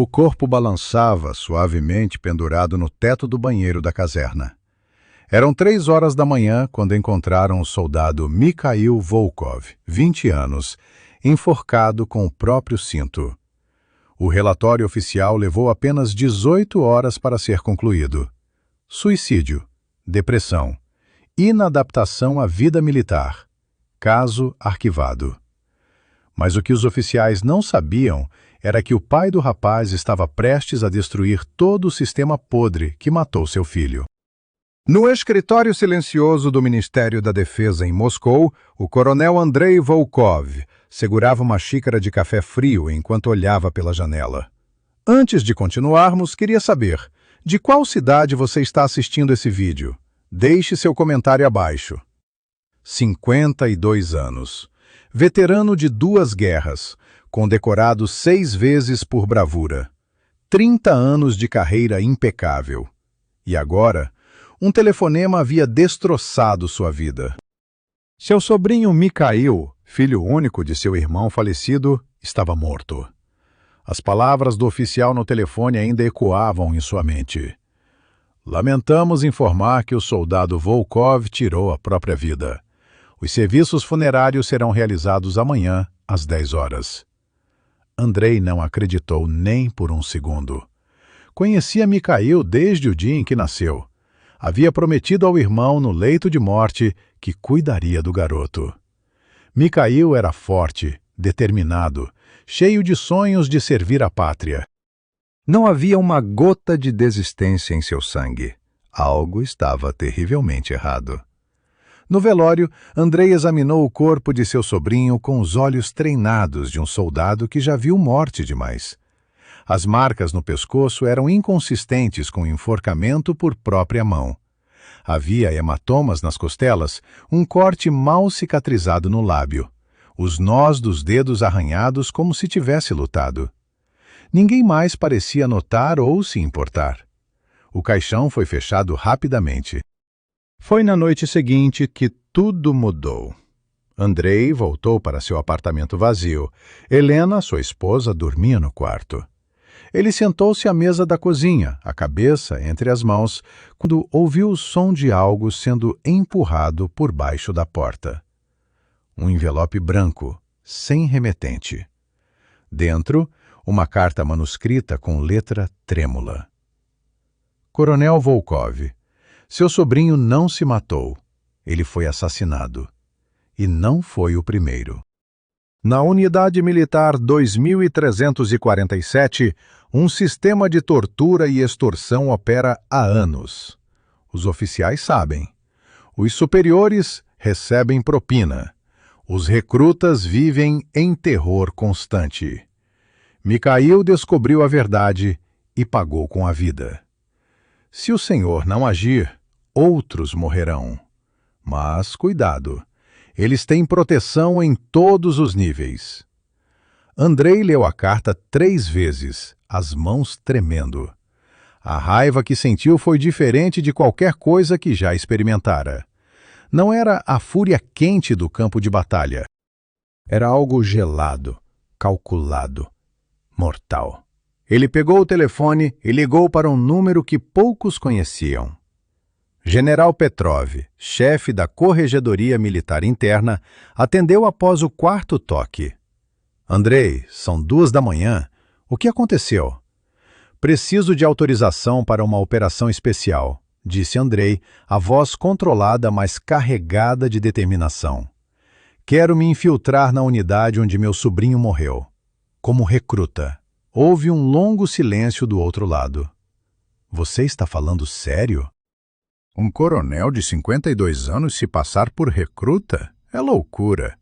O corpo balançava suavemente pendurado no teto do banheiro da caserna. Eram 3 horas da manhã quando encontraram o soldado Mikhail Volkov, 20 anos, enforcado com o próprio cinto. O relatório oficial levou apenas 18 horas para ser concluído. Suicídio, depressão, inadaptação à vida militar. Caso arquivado. Mas o que os oficiais não sabiam era que o pai do rapaz estava prestes a destruir todo o sistema podre que matou seu filho. No escritório silencioso do Ministério da Defesa em Moscou, o coronel Andrei Volkov segurava uma xícara de café frio enquanto olhava pela janela. Antes de continuarmos, queria saber, de qual cidade você está assistindo esse vídeo? Deixe seu comentário abaixo. 52 anos. Veterano de 2 guerras, condecorado 6 vezes por bravura. 30 anos de carreira impecável. E agora, um telefonema havia destroçado sua vida. Seu sobrinho Mikhail, filho único de seu irmão falecido, estava morto. As palavras do oficial no telefone ainda ecoavam em sua mente. Lamentamos informar que o soldado Volkov tirou a própria vida. Os serviços funerários serão realizados amanhã, às 10 horas. Andrei não acreditou nem por um segundo. Conhecia Mikhail desde o dia em que nasceu. Havia prometido ao irmão no leito de morte que cuidaria do garoto. Mikhail era forte, determinado, cheio de sonhos de servir a pátria. Não havia uma gota de desistência em seu sangue. Algo estava terrivelmente errado. No velório, Andrei examinou o corpo de seu sobrinho com os olhos treinados de um soldado que já viu morte demais. As marcas no pescoço eram inconsistentes com o enforcamento por própria mão. Havia hematomas nas costelas, um corte mal cicatrizado no lábio, os nós dos dedos arranhados como se tivesse lutado. Ninguém mais parecia notar ou se importar. O caixão foi fechado rapidamente. Foi na noite seguinte que tudo mudou. Andrei voltou para seu apartamento vazio. Helena, sua esposa, dormia no quarto. Ele sentou-se à mesa da cozinha, a cabeça entre as mãos, quando ouviu o som de algo sendo empurrado por baixo da porta. Um envelope branco, sem remetente. Dentro, uma carta manuscrita com letra trêmula. Coronel Volkov, seu sobrinho não se matou. Ele foi assassinado. E não foi o primeiro. Na Unidade Militar 2347, um sistema de tortura e extorsão opera há anos. Os oficiais sabem. Os superiores recebem propina. Os recrutas vivem em terror constante. Mikhail descobriu a verdade e pagou com a vida. Se o Senhor não agir, outros morrerão. Mas cuidado, eles têm proteção em todos os níveis. Andrei leu a carta 3 vezes, as mãos tremendo. A raiva que sentiu foi diferente de qualquer coisa que já experimentara. Não era a fúria quente do campo de batalha. Era algo gelado, calculado, mortal. Ele pegou o telefone e ligou para um número que poucos conheciam. General Petrov, chefe da Corregedoria Militar Interna, atendeu após o 4º toque. Andrei, são 2 da manhã. O que aconteceu? Preciso de autorização para uma operação especial, disse Andrei, a voz controlada, mas carregada de determinação. Quero me infiltrar na unidade onde meu sobrinho morreu. Como recruta. Houve um longo silêncio do outro lado. Você está falando sério? Um coronel de 52 anos se passar por recruta? É loucura.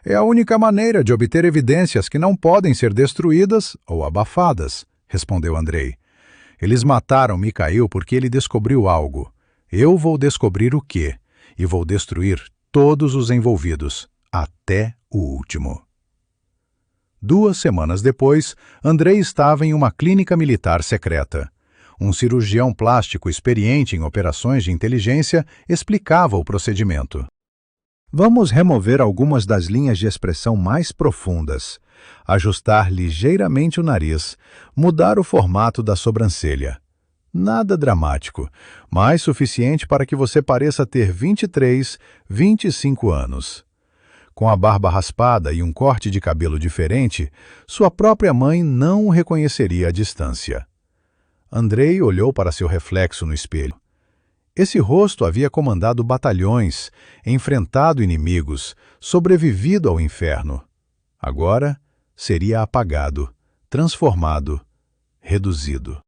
É a única maneira de obter evidências que não podem ser destruídas ou abafadas, respondeu Andrei. Eles mataram Mikhail porque ele descobriu algo. Eu vou descobrir o quê? E vou destruir todos os envolvidos, até o último. 2 semanas depois, Andrei estava em uma clínica militar secreta. Um cirurgião plástico experiente em operações de inteligência explicava o procedimento. Vamos remover algumas das linhas de expressão mais profundas, ajustar ligeiramente o nariz, mudar o formato da sobrancelha. Nada dramático, mas suficiente para que você pareça ter 23, 25 anos. Com a barba raspada e um corte de cabelo diferente, sua própria mãe não o reconheceria à distância. Andrei olhou para seu reflexo no espelho. Esse rosto havia comandado batalhões, enfrentado inimigos, sobrevivido ao inferno. Agora seria apagado, transformado, reduzido.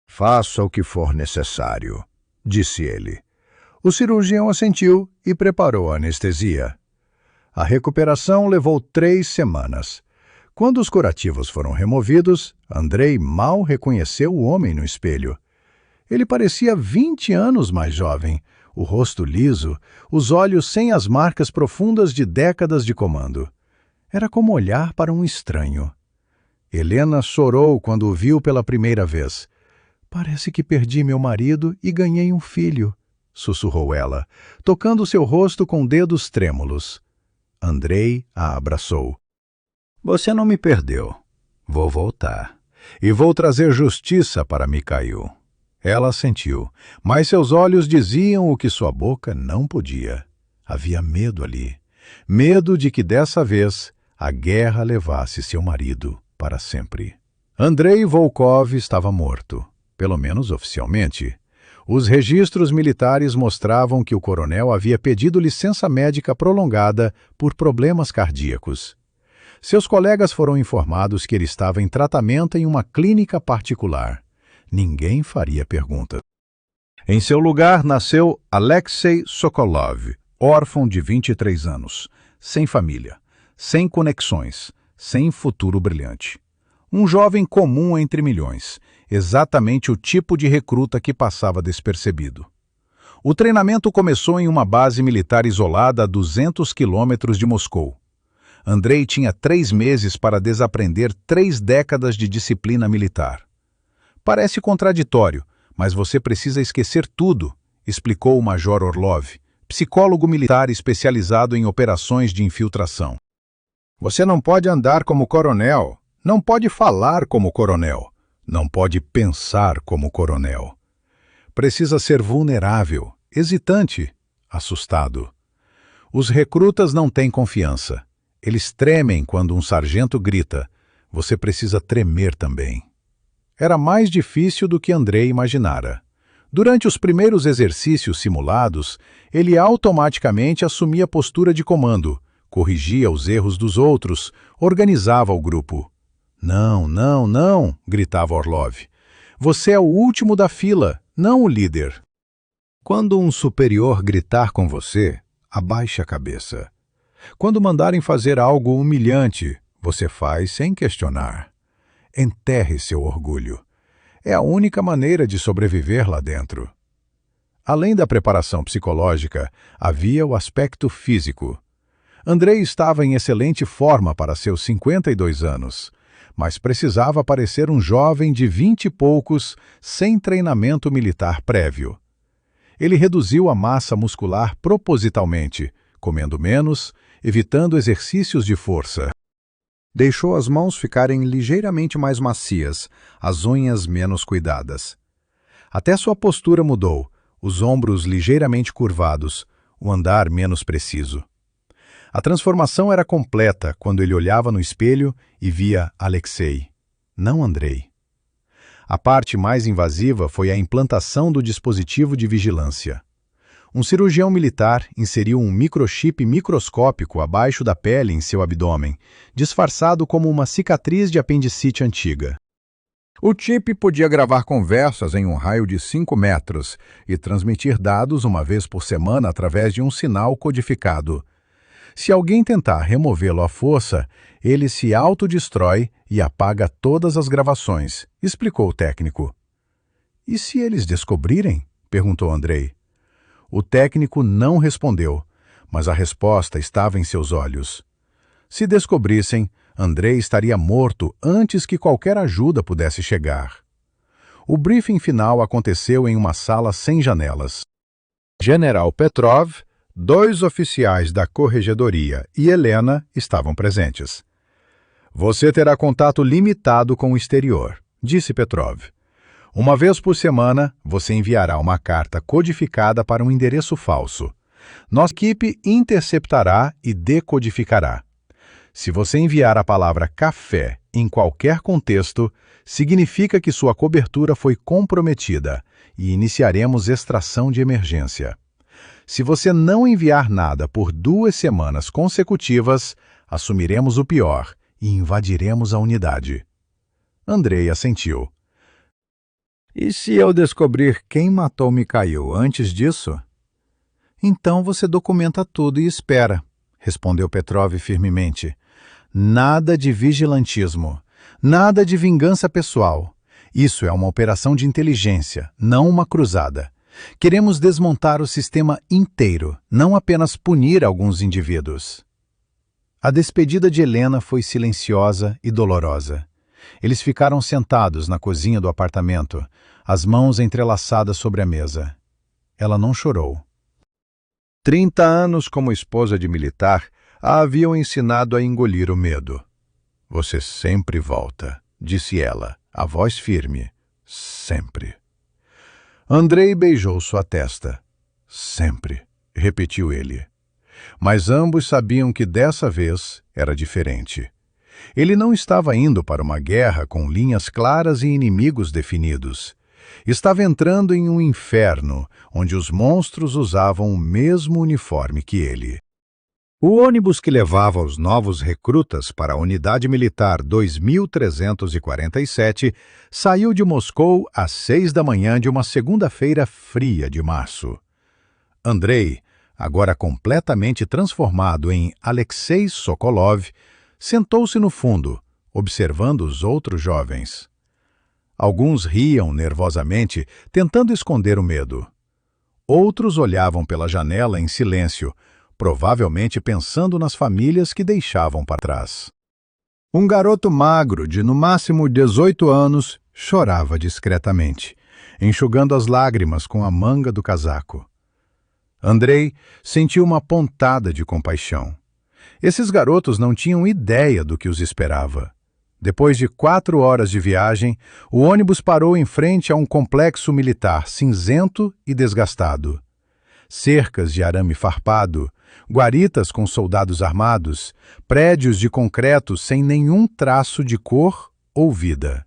Faça o que for necessário, disse ele. O cirurgião assentiu e preparou a anestesia. A recuperação levou 3 semanas. Quando os curativos foram removidos, Andrei mal reconheceu o homem no espelho. Ele parecia 20 anos mais jovem, o rosto liso, os olhos sem as marcas profundas de décadas de comando. Era como olhar para um estranho. Helena chorou quando o viu pela primeira vez. Parece que perdi meu marido e ganhei um filho, sussurrou ela, tocando seu rosto com dedos trêmulos. Andrei a abraçou. Você não me perdeu. Vou voltar. E vou trazer justiça para Mikhail. Ela assentiu, mas seus olhos diziam o que sua boca não podia. Havia medo ali. Medo de que dessa vez a guerra levasse seu marido para sempre. Andrei Volkov estava morto. Pelo menos oficialmente. Os registros militares mostravam que o coronel havia pedido licença médica prolongada por problemas cardíacos. Seus colegas foram informados que ele estava em tratamento em uma clínica particular. Ninguém faria pergunta. Em seu lugar nasceu Alexei Sokolov, órfão de 23 anos, sem família, sem conexões, sem futuro brilhante. Um jovem comum entre milhões, exatamente o tipo de recruta que passava despercebido. O treinamento começou em uma base militar isolada a 200 quilômetros de Moscou. Andrei tinha 3 meses para desaprender 3 décadas de disciplina militar. Parece contraditório, mas você precisa esquecer tudo, explicou o Major Orlov, psicólogo militar especializado em operações de infiltração. Você não pode andar como coronel, não pode falar como coronel, não pode pensar como coronel. Precisa ser vulnerável, hesitante, assustado. Os recrutas não têm confiança. Eles tremem quando um sargento grita. Você precisa tremer também. Era mais difícil do que Andrei imaginara. Durante os primeiros exercícios simulados, ele automaticamente assumia a postura de comando, corrigia os erros dos outros, organizava o grupo. Não, não, não, gritava Orlov. Você é o último da fila, não o líder. Quando um superior gritar com você, abaixe a cabeça. Quando mandarem fazer algo humilhante, você faz sem questionar. Enterre seu orgulho. É a única maneira de sobreviver lá dentro. Além da preparação psicológica, havia o aspecto físico. Andrei estava em excelente forma para seus 52 anos, mas precisava parecer um jovem de 20 e poucos, sem treinamento militar prévio. Ele reduziu a massa muscular propositalmente, comendo menos, evitando exercícios de força. Deixou as mãos ficarem ligeiramente mais macias, as unhas menos cuidadas. Até sua postura mudou, os ombros ligeiramente curvados, o andar menos preciso. A transformação era completa quando ele olhava no espelho e via Alexei, não Andrei. A parte mais invasiva foi a implantação do dispositivo de vigilância. Um cirurgião militar inseriu um microchip microscópico abaixo da pele em seu abdômen, disfarçado como uma cicatriz de apendicite antiga. O chip podia gravar conversas em um raio de 5 metros e transmitir dados uma vez por semana através de um sinal codificado. Se alguém tentar removê-lo à força, ele se autodestrói e apaga todas as gravações, explicou o técnico. E se eles descobrirem? Perguntou Andrei. O técnico não respondeu, mas a resposta estava em seus olhos. Se descobrissem, Andrei estaria morto antes que qualquer ajuda pudesse chegar. O briefing final aconteceu em uma sala sem janelas. General Petrov, 2 oficiais da corregedoria e Helena estavam presentes. Você terá contato limitado com o exterior, disse Petrov. Uma vez por semana, você enviará uma carta codificada para um endereço falso. Nossa equipe interceptará e decodificará. Se você enviar a palavra café em qualquer contexto, significa que sua cobertura foi comprometida e iniciaremos extração de emergência. Se você não enviar nada por 2 semanas consecutivas, assumiremos o pior e invadiremos a unidade. Andrei assentiu. E se eu descobrir quem matou Mikhail antes disso? Então você documenta tudo e espera, respondeu Petrov firmemente. Nada de vigilantismo, nada de vingança pessoal. Isso é uma operação de inteligência, não uma cruzada. Queremos desmontar o sistema inteiro, não apenas punir alguns indivíduos. A despedida de Helena foi silenciosa e dolorosa. Eles ficaram sentados na cozinha do apartamento, as mãos entrelaçadas sobre a mesa. Ela não chorou. 30 anos como esposa de militar a haviam ensinado a engolir o medo. Você sempre volta, disse ela, a voz firme. Sempre. Andrei beijou sua testa. Sempre, repetiu ele. Mas ambos sabiam que dessa vez era diferente. Ele não estava indo para uma guerra com linhas claras e inimigos definidos. Estava entrando em um inferno onde os monstros usavam o mesmo uniforme que ele. O ônibus que levava os novos recrutas para a Unidade Militar 2347 saiu de Moscou às 6 da manhã de uma segunda-feira fria de março. Andrei, agora completamente transformado em Alexei Sokolov, sentou-se no fundo, observando os outros jovens. Alguns riam nervosamente, tentando esconder o medo. Outros olhavam pela janela em silêncio, provavelmente pensando nas famílias que deixavam para trás. Um garoto magro, de no máximo 18 anos, chorava discretamente, enxugando as lágrimas com a manga do casaco. Andrei sentiu uma pontada de compaixão. Esses garotos não tinham ideia do que os esperava. Depois de 4 horas de viagem, o ônibus parou em frente a um complexo militar cinzento e desgastado. Cercas de arame farpado, guaritas com soldados armados, prédios de concreto sem nenhum traço de cor ou vida.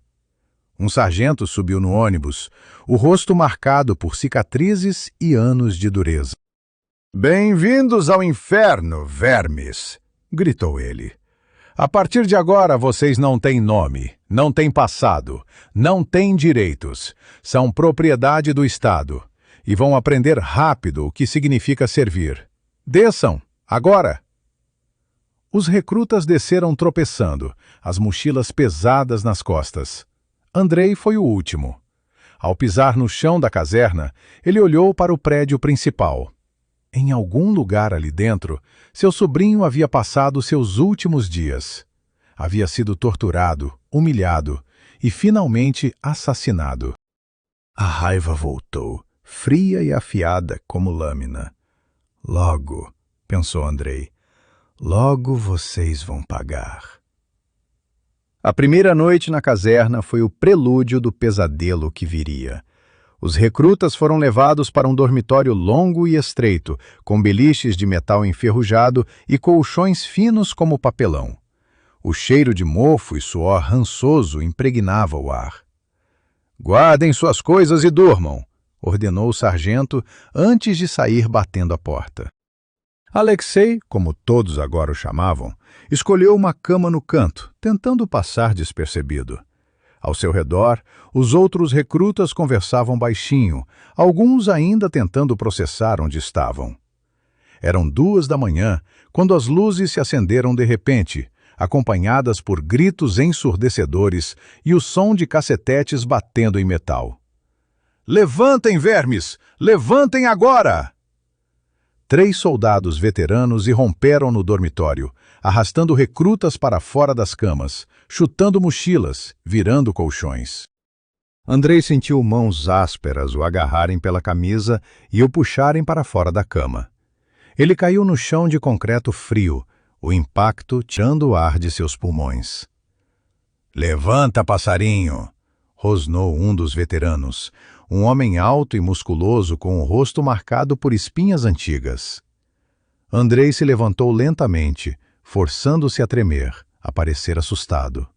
Um sargento subiu no ônibus, o rosto marcado por cicatrizes e anos de dureza. "Bem-vindos ao inferno, vermes!" gritou ele. "A partir de agora vocês não têm nome, não têm passado, não têm direitos. São propriedade do Estado. E vão aprender rápido o que significa servir. Desçam, agora!" Os recrutas desceram tropeçando, as mochilas pesadas nas costas. Andrei foi o último. Ao pisar no chão da caserna, ele olhou para o prédio principal. Em algum lugar ali dentro, seu sobrinho havia passado seus últimos dias. Havia sido torturado, humilhado e finalmente assassinado. A raiva voltou, fria e afiada como lâmina. "Logo", pensou Andrei, "logo vocês vão pagar." A primeira noite na caserna foi o prelúdio do pesadelo que viria. Os recrutas foram levados para um dormitório longo e estreito, com beliches de metal enferrujado e colchões finos como papelão. O cheiro de mofo e suor rançoso impregnava o ar. "Guardem suas coisas e durmam", ordenou o sargento antes de sair batendo a porta. Alexei, como todos agora o chamavam, escolheu uma cama no canto, tentando passar despercebido. Ao seu redor, os outros recrutas conversavam baixinho, alguns ainda tentando processar onde estavam. Eram 2 da manhã, quando as luzes se acenderam de repente, acompanhadas por gritos ensurdecedores e o som de cacetetes batendo em metal. "Levantem, vermes! Levantem agora!" 3 soldados veteranos irromperam no dormitório, arrastando recrutas para fora das camas, chutando mochilas, virando colchões. Andrei sentiu mãos ásperas o agarrarem pela camisa e o puxarem para fora da cama. Ele caiu no chão de concreto frio, o impacto tirando o ar de seus pulmões. "Levanta, passarinho!" rosnou um dos veteranos, um homem alto e musculoso com o rosto marcado por espinhas antigas. Andrei se levantou lentamente, forçando-se a tremer, a parecer assustado.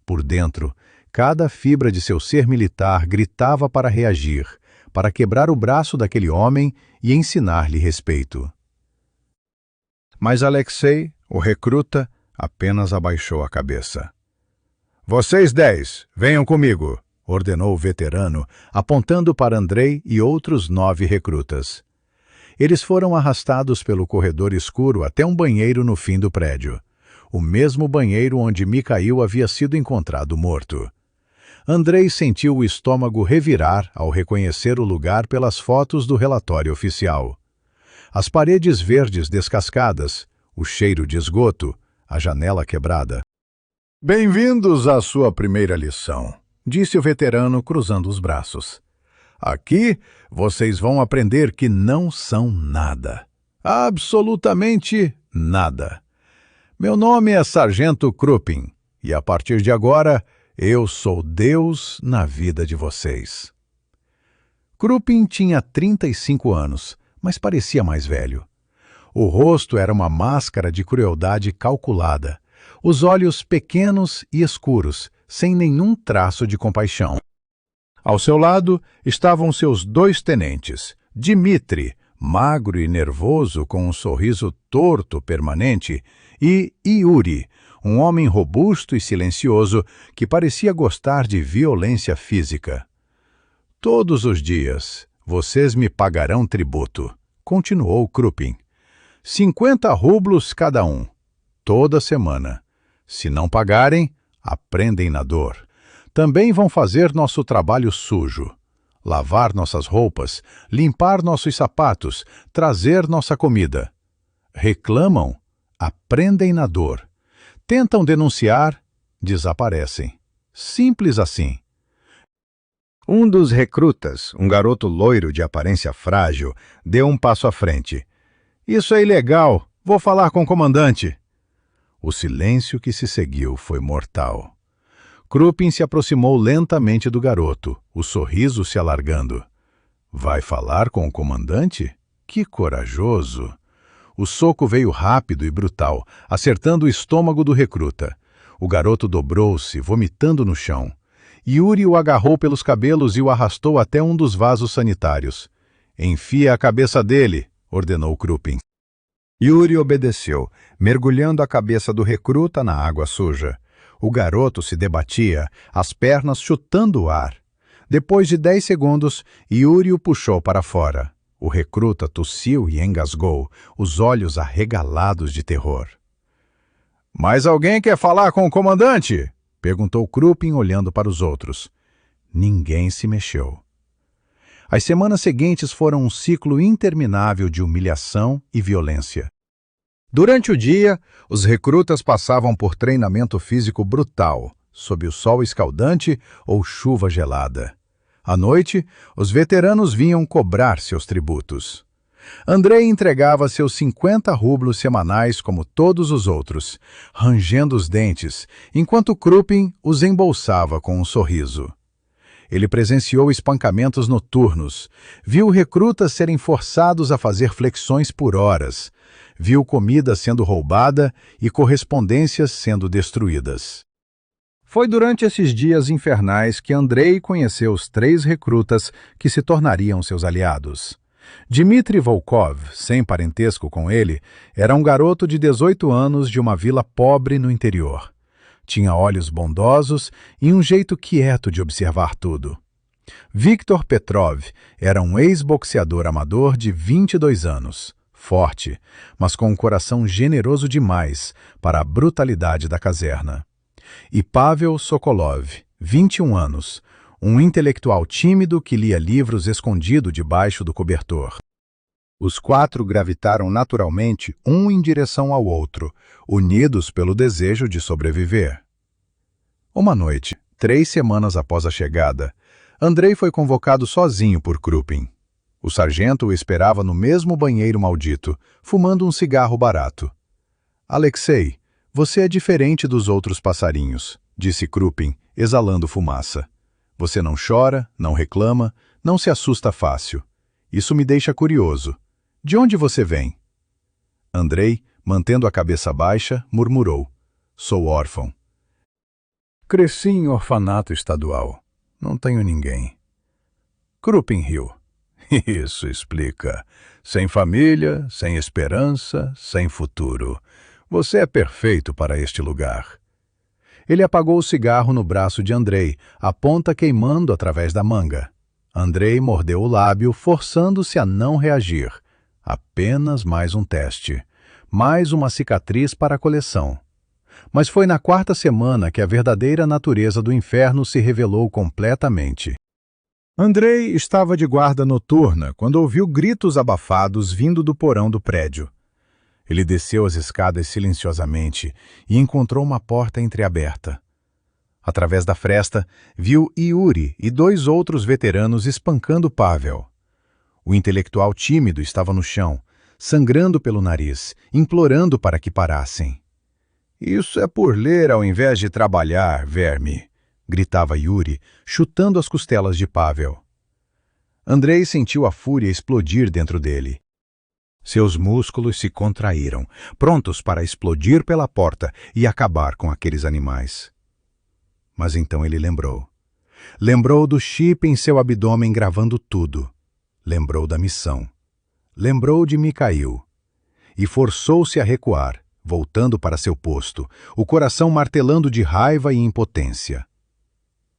Por dentro, cada fibra de seu ser militar gritava para reagir, para quebrar o braço daquele homem e ensinar-lhe respeito. Mas Alexei, o recruta, apenas abaixou a cabeça. "Vocês 10, venham comigo", ordenou o veterano, apontando para Andrei e outros 9 recrutas. Eles foram arrastados pelo corredor escuro até um banheiro no fim do prédio, o mesmo banheiro onde Mikhail havia sido encontrado morto. Andrei sentiu o estômago revirar ao reconhecer o lugar pelas fotos do relatório oficial. As paredes verdes descascadas, o cheiro de esgoto, a janela quebrada. "Bem-vindos à sua primeira lição", disse o veterano cruzando os braços. "Aqui vocês vão aprender que não são nada. Absolutamente nada. Meu nome é Sargento Krupin, e a partir de agora eu sou Deus na vida de vocês." Krupin tinha 35 anos, mas parecia mais velho. O rosto era uma máscara de crueldade calculada, os olhos pequenos e escuros, sem nenhum traço de compaixão. Ao seu lado estavam seus 2 tenentes, Dmitri, magro e nervoso com um sorriso torto permanente, e Yuri, um homem robusto e silencioso que parecia gostar de violência física. "Todos os dias vocês me pagarão tributo", continuou Krupin. 50 rublos cada um, toda semana. Se não pagarem, aprendem na dor. Também vão fazer nosso trabalho sujo. Lavar nossas roupas, limpar nossos sapatos, trazer nossa comida. Reclamam, aprendem na dor. Tentam denunciar, desaparecem. Simples assim. Um dos recrutas, um garoto loiro de aparência frágil, deu um passo à frente. "Isso é ilegal. Vou falar com o comandante." O silêncio que se seguiu foi mortal. Krupin se aproximou lentamente do garoto, o sorriso se alargando. "Vai falar com o comandante? Que corajoso!" O soco veio rápido e brutal, acertando o estômago do recruta. O garoto dobrou-se, vomitando no chão. Yuri o agarrou pelos cabelos e o arrastou até um dos vasos sanitários. "Enfia a cabeça dele", ordenou Krupin. Yuri obedeceu, mergulhando a cabeça do recruta na água suja. O garoto se debatia, as pernas chutando o ar. Depois de 10 segundos, Yuri o puxou para fora. O recruta tossiu e engasgou, os olhos arregalados de terror. "Mais alguém quer falar com o comandante?" perguntou Krupin olhando para os outros. Ninguém se mexeu. As semanas seguintes foram um ciclo interminável de humilhação e violência. Durante o dia, os recrutas passavam por treinamento físico brutal, sob o sol escaldante ou chuva gelada. À noite, os veteranos vinham cobrar seus tributos. Andrei entregava seus 50 rublos semanais como todos os outros, rangendo os dentes, enquanto Krupin os embolsava com um sorriso. Ele presenciou espancamentos noturnos, viu recrutas serem forçados a fazer flexões por horas, viu comida sendo roubada e correspondências sendo destruídas. Foi durante esses dias infernais que Andrei conheceu os 3 recrutas que se tornariam seus aliados. Dmitri Volkov, sem parentesco com ele, era um garoto de 18 anos de uma vila pobre no interior. Tinha olhos bondosos e um jeito quieto de observar tudo. Viktor Petrov era um ex-boxeador amador de 22 anos, forte, mas com um coração generoso demais para a brutalidade da caserna. E Pavel Sokolov, 21 anos, um intelectual tímido que lia livros escondido debaixo do cobertor. Os 4 gravitaram naturalmente um em direção ao outro, unidos pelo desejo de sobreviver. Uma noite, 3 semanas após a chegada, Andrei foi convocado sozinho por Krupin. O sargento o esperava no mesmo banheiro maldito, fumando um cigarro barato. Alexei, você é diferente dos outros passarinhos, disse Krupin, exalando fumaça. Você não chora, não reclama, não se assusta fácil. Isso me deixa curioso. De onde você vem? Andrei, mantendo a cabeça baixa, murmurou. Sou órfão. Cresci em orfanato estadual. Não tenho ninguém. Krupin riu. Isso explica. Sem família, sem esperança, sem futuro. Você é perfeito para este lugar. Ele apagou o cigarro no braço de Andrei, a ponta queimando através da manga. Andrei mordeu o lábio, forçando-se a não reagir. Apenas mais um teste. Mais uma cicatriz para a coleção. Mas foi na quarta semana que a verdadeira natureza do inferno se revelou completamente. Andrei estava de guarda noturna quando ouviu gritos abafados vindo do porão do prédio. Ele desceu as escadas silenciosamente e encontrou uma porta entreaberta. Através da fresta, viu Yuri e 2 outros veteranos espancando Pavel. O intelectual tímido estava no chão, sangrando pelo nariz, implorando para que parassem. Isso é por ler ao invés de trabalhar, verme, gritava Yuri, chutando as costelas de Pavel. Andrei sentiu a fúria explodir dentro dele. Seus músculos se contraíram, prontos para explodir pela porta e acabar com aqueles animais. Mas então ele lembrou. Lembrou do chip em seu abdômen gravando tudo. Lembrou da missão. Lembrou de Mikhail. E forçou-se a recuar, voltando para seu posto, o coração martelando de raiva e impotência.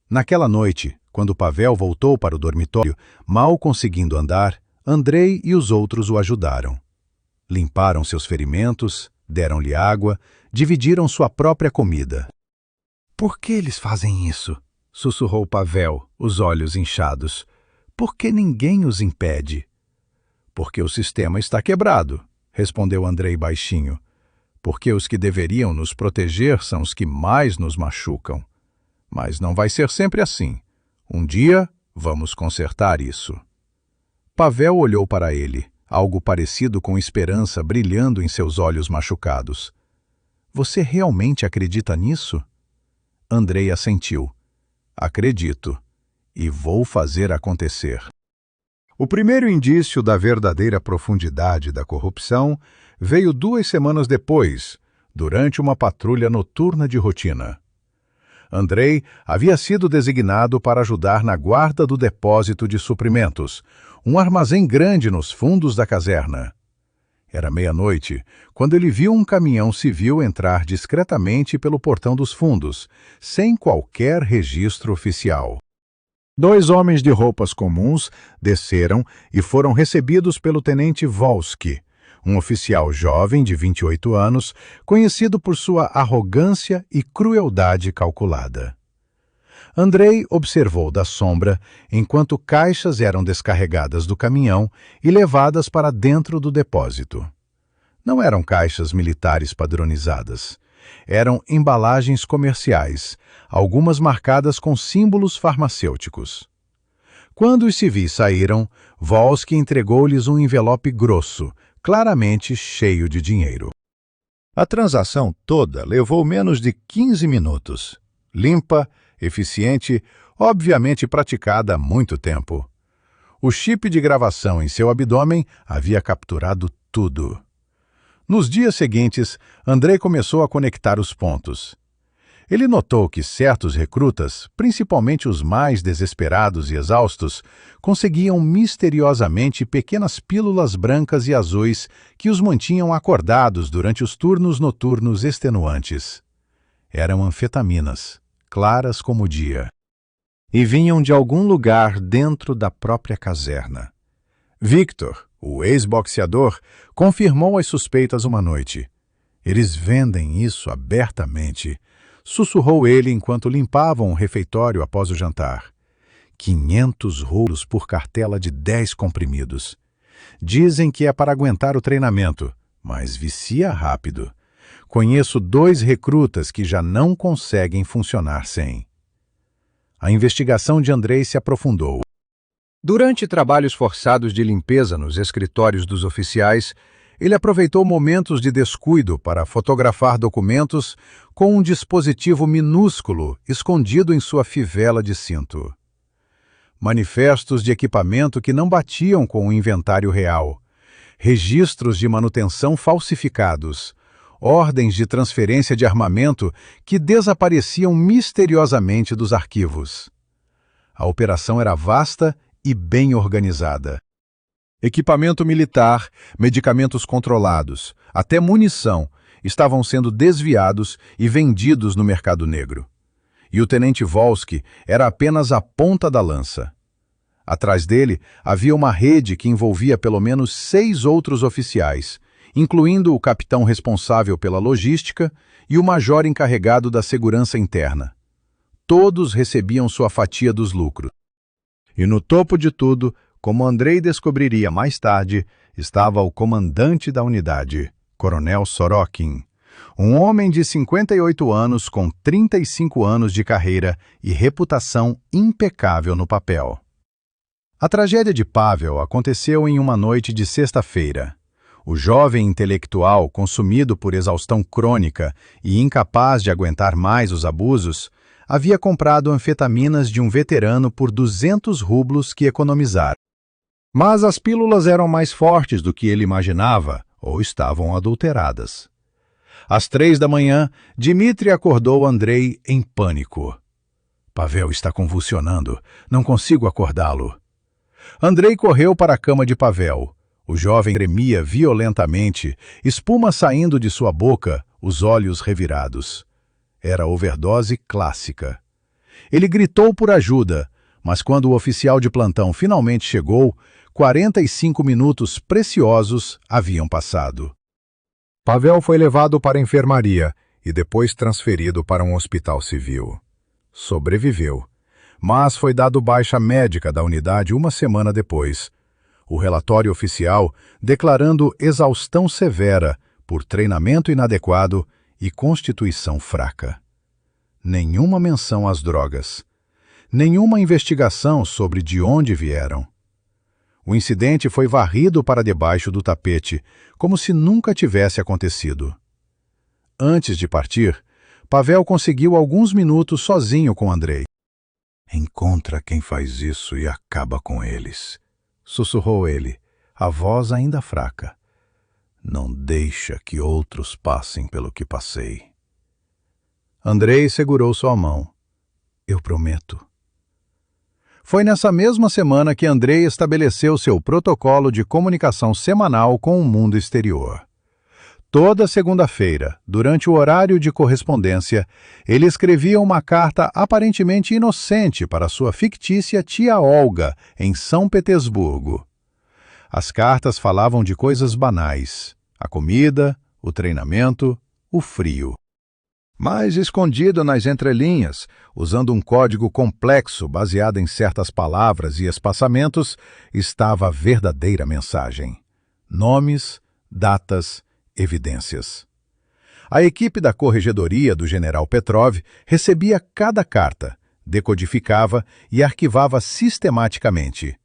Naquela noite, quando Pavel voltou para o dormitório, mal conseguindo andar, Andrei e os outros o ajudaram. Limparam seus ferimentos, deram-lhe água, dividiram sua própria comida. Por que eles fazem isso? Sussurrou Pavel, os olhos inchados. Por que ninguém os impede? Porque o sistema está quebrado, respondeu Andrei baixinho. Porque os que deveriam nos proteger são os que mais nos machucam. Mas não vai ser sempre assim. Um dia, vamos consertar isso. Pavel olhou para ele, algo parecido com esperança brilhando em seus olhos machucados. Você realmente acredita nisso? Andrei assentiu. Acredito. E vou fazer acontecer. O primeiro indício da verdadeira profundidade da corrupção veio 2 semanas depois, durante uma patrulha noturna de rotina. Andrei havia sido designado para ajudar na guarda do depósito de suprimentos, um armazém grande nos fundos da caserna. Era meia-noite, quando ele viu um caminhão civil entrar discretamente pelo portão dos fundos, sem qualquer registro oficial. 2 homens de roupas comuns desceram e foram recebidos pelo tenente Volsky, um oficial jovem de 28 anos, conhecido por sua arrogância e crueldade calculada. Andrei observou da sombra enquanto caixas eram descarregadas do caminhão e levadas para dentro do depósito. Não eram caixas militares padronizadas. Eram embalagens comerciais, algumas marcadas com símbolos farmacêuticos. Quando os civis saíram, Volsky entregou-lhes um envelope grosso, claramente cheio de dinheiro. A transação toda levou menos de 15 minutos. Limpa, eficiente, obviamente praticada há muito tempo. O chip de gravação em seu abdômen havia capturado tudo. Nos dias seguintes, Andrei começou a conectar os pontos. Ele notou que certos recrutas, principalmente os mais desesperados e exaustos, conseguiam misteriosamente pequenas pílulas brancas e azuis que os mantinham acordados durante os turnos noturnos extenuantes. Eram anfetaminas, claras como o dia, e vinham de algum lugar dentro da própria caserna. Victor, o ex-boxeador, confirmou as suspeitas uma noite. Eles vendem isso abertamente, sussurrou ele enquanto limpavam o refeitório após o jantar. 500 rolos por cartela de 10 comprimidos. Dizem que é para aguentar o treinamento, mas vicia rápido. Conheço 2 recrutas que já não conseguem funcionar sem. A investigação de Andrei se aprofundou. Durante trabalhos forçados de limpeza nos escritórios dos oficiais, ele aproveitou momentos de descuido para fotografar documentos com um dispositivo minúsculo escondido em sua fivela de cinto. Manifestos de equipamento que não batiam com o inventário real, registros de manutenção falsificados, ordens de transferência de armamento que desapareciam misteriosamente dos arquivos. A operação era vasta e bem organizada. Equipamento militar, medicamentos controlados, até munição, estavam sendo desviados e vendidos no mercado negro. E o tenente Volsky era apenas a ponta da lança. Atrás dele havia uma rede que envolvia pelo menos 6 outros oficiais, incluindo o capitão responsável pela logística e o major encarregado da segurança interna. Todos recebiam sua fatia dos lucros. E no topo de tudo, como Andrei descobriria mais tarde, estava o comandante da unidade, Coronel Sorokin, um homem de 58 anos com 35 anos de carreira e reputação impecável no papel. A tragédia de Pavel aconteceu em uma noite de sexta-feira. O jovem intelectual, consumido por exaustão crônica e incapaz de aguentar mais os abusos, havia comprado anfetaminas de um veterano por 200 rublos que economizara. Mas as pílulas eram mais fortes do que ele imaginava ou estavam adulteradas. Às 3 da manhã, Dmitri acordou Andrei em pânico. Pavel está convulsionando. Não consigo acordá-lo. Andrei correu para a cama de Pavel. O jovem tremia violentamente, espuma saindo de sua boca, os olhos revirados. Era overdose clássica. Ele gritou por ajuda, mas quando o oficial de plantão finalmente chegou, 45 minutos preciosos haviam passado. Pavel foi levado para a enfermaria e depois transferido para um hospital civil. Sobreviveu, mas foi dado baixa médica da unidade uma semana depois. O relatório oficial declarando exaustão severa por treinamento inadequado e constituição fraca. Nenhuma menção às drogas. Nenhuma investigação sobre de onde vieram. O incidente foi varrido para debaixo do tapete, como se nunca tivesse acontecido. Antes de partir, Pavel conseguiu alguns minutos sozinho com Andrei. Encontra quem faz isso e acaba com eles, sussurrou ele, a voz ainda fraca. Não deixa que outros passem pelo que passei. Andrei segurou sua mão. Eu prometo. Foi nessa mesma semana que Andrei estabeleceu seu protocolo de comunicação semanal com o mundo exterior. Toda segunda-feira, durante o horário de correspondência, ele escrevia uma carta aparentemente inocente para sua fictícia tia Olga, em São Petersburgo. As cartas falavam de coisas banais: a comida, o treinamento, o frio. Mas escondido nas entrelinhas, usando um código complexo baseado em certas palavras e espaçamentos, estava a verdadeira mensagem. Nomes, datas, evidências. A equipe da corregedoria do general Petrov recebia cada carta, decodificava e arquivava sistematicamente.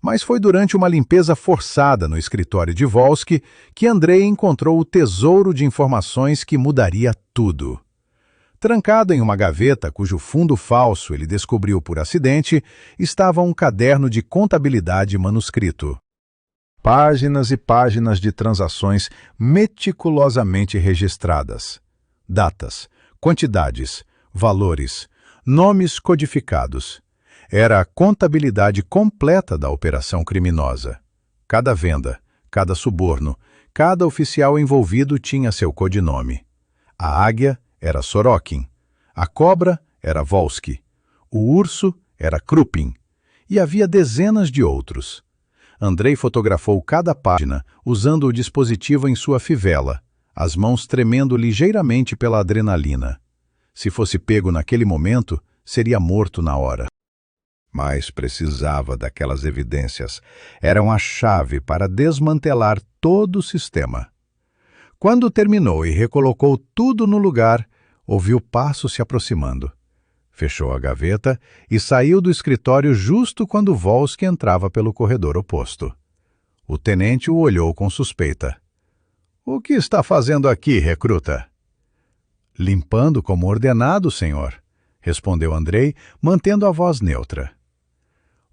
Mas foi durante uma limpeza forçada no escritório de Volsky que Andrei encontrou o tesouro de informações que mudaria tudo. Trancado em uma gaveta cujo fundo falso ele descobriu por acidente, estava um caderno de contabilidade manuscrito. Páginas e páginas de transações meticulosamente registradas. Datas, quantidades, valores, nomes codificados. Era a contabilidade completa da operação criminosa. Cada venda, cada suborno, cada oficial envolvido tinha seu codinome. A águia era Sorokin, a cobra era Volsky, o urso era Krupin, e havia dezenas de outros. Andrei fotografou cada página usando o dispositivo em sua fivela, as mãos tremendo ligeiramente pela adrenalina. Se fosse pego naquele momento, seria morto na hora. Mas precisava daquelas evidências. Eram a chave para desmantelar todo o sistema. Quando terminou e recolocou tudo no lugar, ouviu passos se aproximando. Fechou a gaveta e saiu do escritório justo quando Volsky entrava pelo corredor oposto. O tenente o olhou com suspeita. "O que está fazendo aqui, recruta?" "Limpando como ordenado, senhor", respondeu Andrei, mantendo a voz neutra.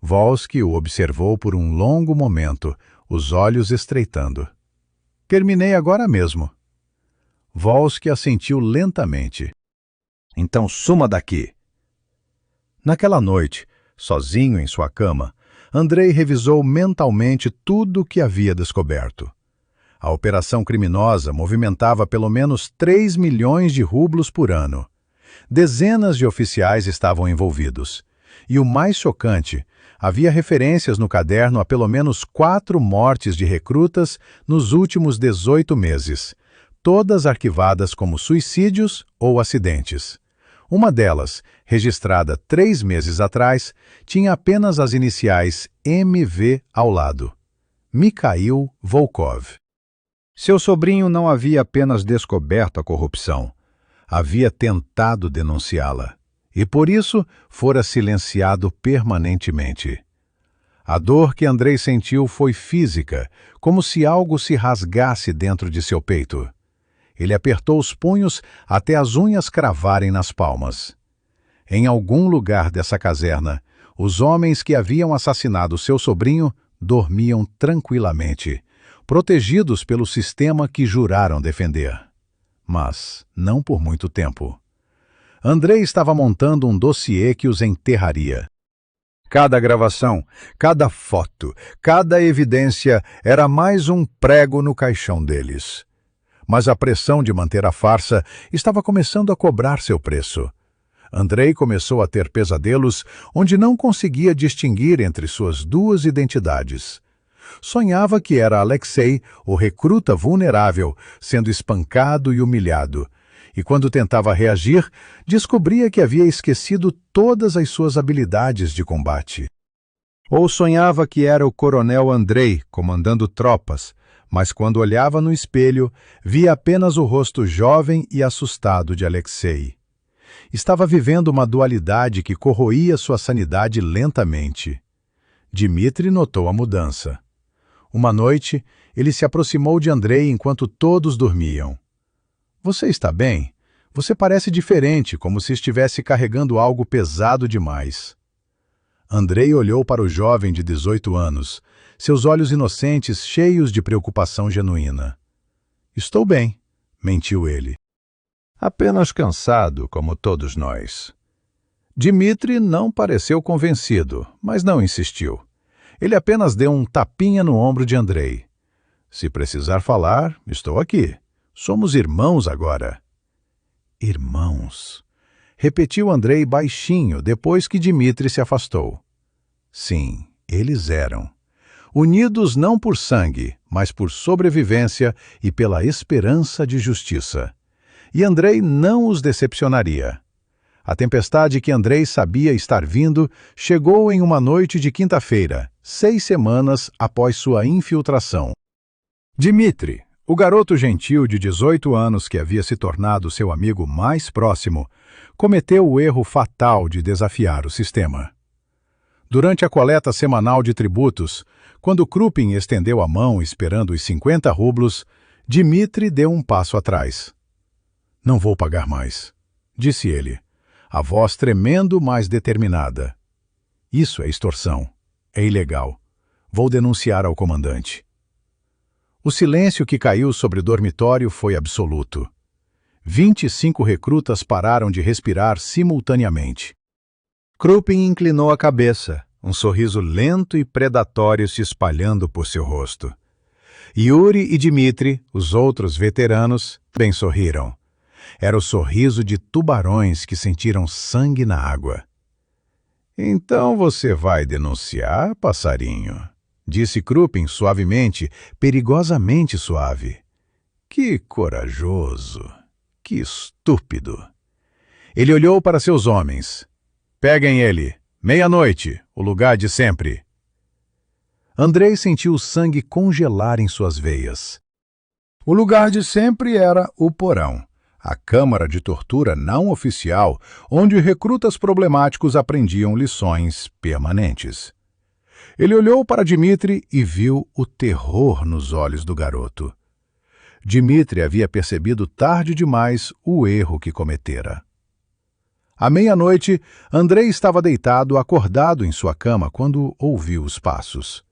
Volsky o observou por um longo momento, os olhos estreitando. "Terminei agora mesmo." Volsky assentiu lentamente. "Então suma daqui." Naquela noite, sozinho em sua cama, Andrei revisou mentalmente tudo o que havia descoberto. A operação criminosa movimentava pelo menos 3 milhões de rublos por ano. Dezenas de oficiais estavam envolvidos. E o mais chocante, havia referências no caderno a pelo menos 4 mortes de recrutas nos últimos 18 meses, todas arquivadas como suicídios ou acidentes. Uma delas, registrada 3 meses atrás, tinha apenas as iniciais MV ao lado. Mikhail Volkov. Seu sobrinho não havia apenas descoberto a corrupção, havia tentado denunciá-la, e por isso fora silenciado permanentemente. A dor que Andrei sentiu foi física, como se algo se rasgasse dentro de seu peito. Ele apertou os punhos até as unhas cravarem nas palmas. Em algum lugar dessa caserna, os homens que haviam assassinado seu sobrinho dormiam tranquilamente, protegidos pelo sistema que juraram defender. Mas não por muito tempo. Andrei estava montando um dossiê que os enterraria. Cada gravação, cada foto, cada evidência era mais um prego no caixão deles. Mas a pressão de manter a farsa estava começando a cobrar seu preço. Andrei começou a ter pesadelos onde não conseguia distinguir entre suas duas identidades. Sonhava que era Alexei, o recruta vulnerável, sendo espancado e humilhado, e quando tentava reagir, descobria que havia esquecido todas as suas habilidades de combate. Ou sonhava que era o coronel Andrei comandando tropas, mas quando olhava no espelho, via apenas o rosto jovem e assustado de Alexei. Estava vivendo uma dualidade que corroía sua sanidade lentamente. Dmitri notou a mudança. Uma noite, ele se aproximou de Andrei enquanto todos dormiam. "Você está bem? Você parece diferente, como se estivesse carregando algo pesado demais." Andrei olhou para o jovem de 18 anos, seus olhos inocentes cheios de preocupação genuína. "Estou bem", mentiu ele. "Apenas cansado, como todos nós." Dmitri não pareceu convencido, mas não insistiu. Ele apenas deu um tapinha no ombro de Andrei. "Se precisar falar, estou aqui. Somos irmãos agora." "Irmãos?" repetiu Andrei baixinho depois que Dmitri se afastou. Sim, eles eram. Unidos não por sangue, mas por sobrevivência e pela esperança de justiça. E Andrei não os decepcionaria. A tempestade que Andrei sabia estar vindo chegou em uma noite de quinta-feira, 6 semanas após sua infiltração. Dmitri, o garoto gentil de 18 anos que havia se tornado seu amigo mais próximo, cometeu o erro fatal de desafiar o sistema. Durante a coleta semanal de tributos, quando Krupin estendeu a mão esperando os 50 rublos, Dmitri deu um passo atrás. "Não vou pagar mais", disse ele, a voz tremendo, mas determinada. "Isso é extorsão. É ilegal. Vou denunciar ao comandante." O silêncio que caiu sobre o dormitório foi absoluto. 25 recrutas pararam de respirar simultaneamente. Krupin inclinou a cabeça, um sorriso lento e predatório se espalhando por seu rosto. Yuri e Dmitri, os outros veteranos, bem sorriram. Era o sorriso de tubarões que sentiram sangue na água. "Então você vai denunciar, passarinho?" disse Krupin suavemente, perigosamente suave. "Que corajoso! Que estúpido!" Ele olhou para seus homens. "Peguem ele! Meia-noite, o lugar de sempre!" Andrei sentiu o sangue congelar em suas veias. O lugar de sempre era o porão. a câmara de tortura não oficial, onde recrutas problemáticos aprendiam lições permanentes. Ele olhou para Dmitri e viu o terror nos olhos do garoto. Dmitri havia percebido tarde demais o erro que cometera. À meia-noite, Andrei estava deitado, acordado em sua cama, quando ouviu os passos.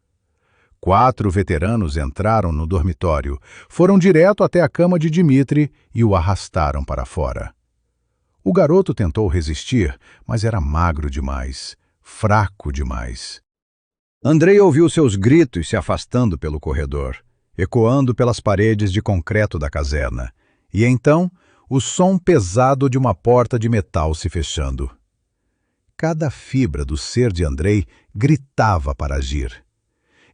4 veteranos entraram no dormitório, foram direto até a cama de Dmitri e o arrastaram para fora. O garoto tentou resistir, mas era magro demais, fraco demais. Andrei ouviu seus gritos se afastando pelo corredor, ecoando pelas paredes de concreto da caserna, e então o som pesado de uma porta de metal se fechando. Cada fibra do ser de Andrei gritava para agir.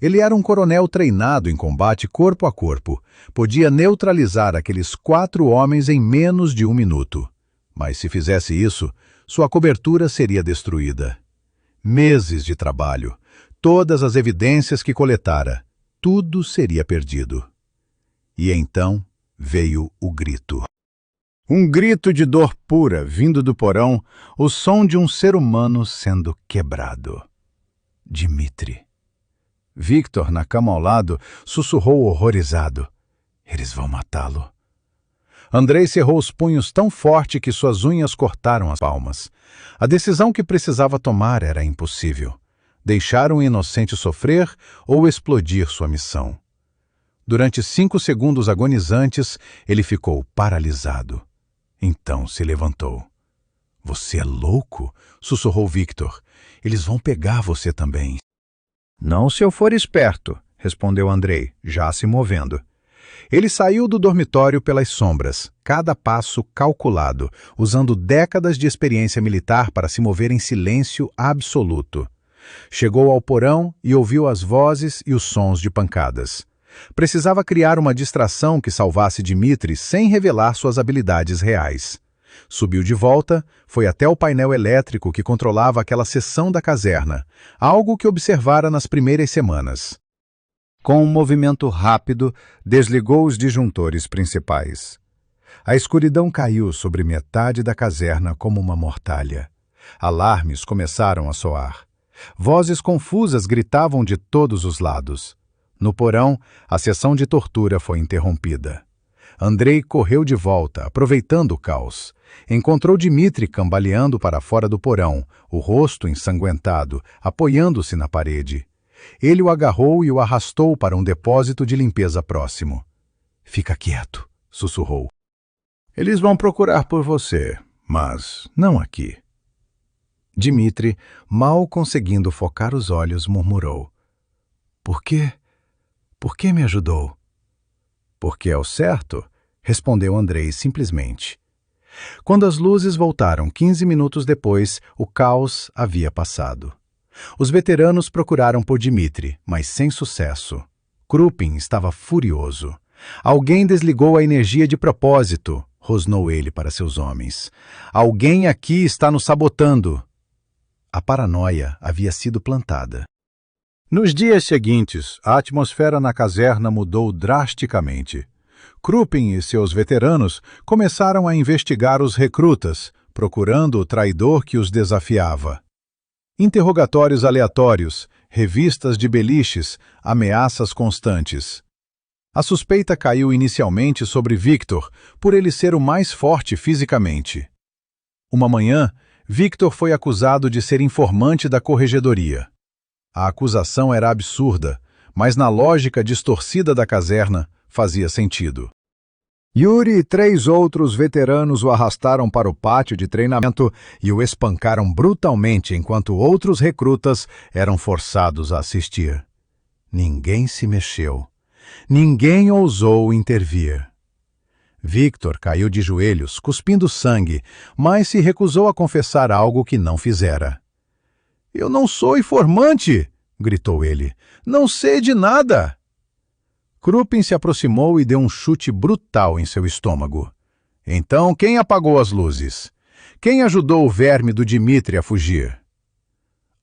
Ele era um coronel treinado em combate corpo a corpo. Podia neutralizar aqueles 4 homens em menos de 1 minuto. Mas se fizesse isso, sua cobertura seria destruída. Meses de trabalho, todas as evidências que coletara, tudo seria perdido. E então veio o grito. Um grito de dor pura vindo do porão, o som de um ser humano sendo quebrado. Dmitri. Victor, na cama ao lado, sussurrou horrorizado. Eles vão matá-lo. Andrei cerrou os punhos tão forte que suas unhas cortaram as palmas. A decisão que precisava tomar era impossível. Deixar um inocente sofrer ou explodir sua missão. Durante 5 segundos agonizantes, ele ficou paralisado. Então se levantou. Você é louco? Sussurrou Victor. Eles vão pegar você também. Não se eu for esperto, respondeu Andrei, já se movendo. Ele saiu do dormitório pelas sombras, cada passo calculado, usando décadas de experiência militar para se mover em silêncio absoluto. Chegou ao porão e ouviu as vozes e os sons de pancadas. Precisava criar uma distração que salvasse Dmitri sem revelar suas habilidades reais. Subiu de volta, foi até o painel elétrico que controlava aquela seção da caserna, algo que observara nas primeiras semanas. Com um movimento rápido, desligou os disjuntores principais. A escuridão caiu sobre metade da caserna como uma mortalha. Alarmes começaram a soar. Vozes confusas gritavam de todos os lados. No porão, a sessão de tortura foi interrompida. Andrei correu de volta, aproveitando o caos. Encontrou Dmitri cambaleando para fora do porão, o rosto ensanguentado, apoiando-se na parede. Ele o agarrou e o arrastou para um depósito de limpeza próximo. Fica quieto, sussurrou. Eles vão procurar por você, mas não aqui. Dmitri, mal conseguindo focar os olhos, murmurou. Por quê? Por que me ajudou? Porque é o certo, respondeu Andrei simplesmente. Quando as luzes voltaram 15 minutos depois, o caos havia passado. Os veteranos procuraram por Dmitri, mas sem sucesso. Krupin estava furioso. Alguém desligou a energia de propósito, rosnou ele para seus homens. Alguém aqui está nos sabotando. A paranoia havia sido plantada. Nos dias seguintes, a atmosfera na caserna mudou drasticamente. Krupin e seus veteranos começaram a investigar os recrutas, procurando o traidor que os desafiava. Interrogatórios aleatórios, revistas de beliches, ameaças constantes. A suspeita caiu inicialmente sobre Victor, por ele ser o mais forte fisicamente. Uma manhã, Victor foi acusado de ser informante da corregedoria. A acusação era absurda, mas na lógica distorcida da caserna fazia sentido. Yuri e 3 outros veteranos o arrastaram para o pátio de treinamento e o espancaram brutalmente enquanto outros recrutas eram forçados a assistir. Ninguém se mexeu. Ninguém ousou intervir. Victor caiu de joelhos, cuspindo sangue, mas se recusou a confessar algo que não fizera. Eu não sou informante, gritou ele. Não sei de nada. Krupin se aproximou e deu um chute brutal em seu estômago. Então, quem apagou as luzes? Quem ajudou o verme do Dmitri a fugir?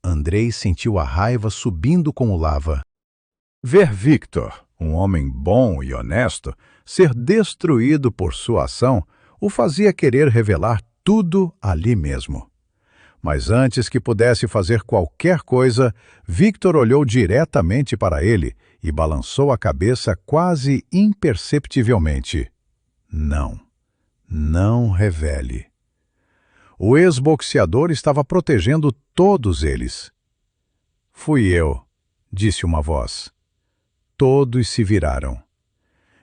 Andrei sentiu a raiva subindo como lava. Ver Victor, um homem bom e honesto, ser destruído por sua ação, o fazia querer revelar tudo ali mesmo. Mas antes que pudesse fazer qualquer coisa, Victor olhou diretamente para ele e balançou a cabeça quase imperceptivelmente. Não, não revele. O ex-boxeador estava protegendo todos eles. Fui eu, disse uma voz. Todos se viraram.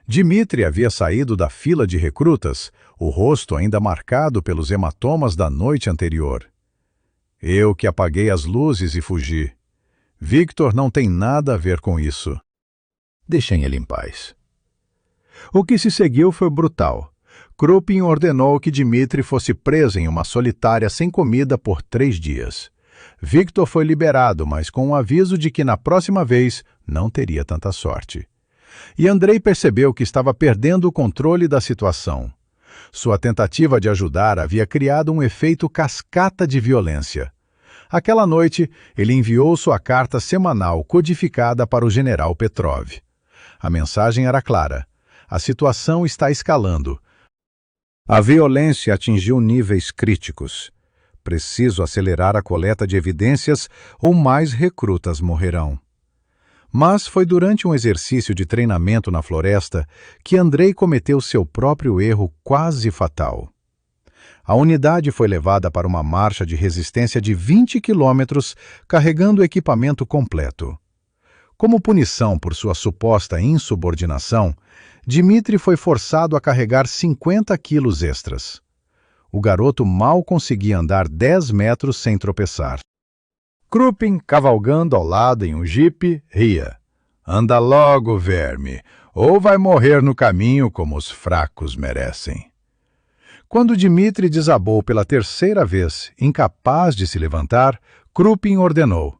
Dmitri havia saído da fila de recrutas, o rosto ainda marcado pelos hematomas da noite anterior. Eu que apaguei as luzes e fugi. Victor não tem nada a ver com isso. Deixem ele em paz. O que se seguiu foi brutal. Krupin ordenou que Dmitri fosse preso em uma solitária sem comida por 3 dias. Victor foi liberado, mas com o aviso de que na próxima vez não teria tanta sorte. E Andrei percebeu que estava perdendo o controle da situação. Sua tentativa de ajudar havia criado um efeito cascata de violência. Aquela noite, ele enviou sua carta semanal codificada para o general Petrov. A mensagem era clara. A situação está escalando. A violência atingiu níveis críticos. Preciso acelerar a coleta de evidências ou mais recrutas morrerão. Mas foi durante um exercício de treinamento na floresta que Andrei cometeu seu próprio erro quase fatal. A unidade foi levada para uma marcha de resistência de 20 quilômetros, carregando o equipamento completo. Como punição por sua suposta insubordinação, Dmitri foi forçado a carregar 50 quilos extras. O garoto mal conseguia andar 10 metros sem tropeçar. Krupin, cavalgando ao lado em um jipe, ria. Anda logo, verme, ou vai morrer no caminho como os fracos merecem. Quando Dmitri desabou pela 3ª vez, incapaz de se levantar, Krupin ordenou.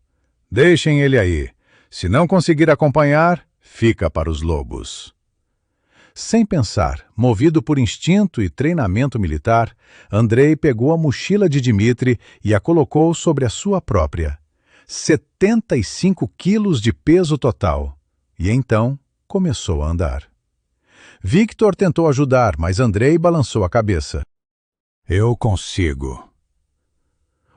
Deixem ele aí. Se não conseguir acompanhar, fica para os lobos. Sem pensar, movido por instinto e treinamento militar, Andrei pegou a mochila de Dmitri e a colocou sobre a sua própria. 75 quilos de peso total. E então começou a andar. Victor tentou ajudar, mas Andrei balançou a cabeça. Eu consigo.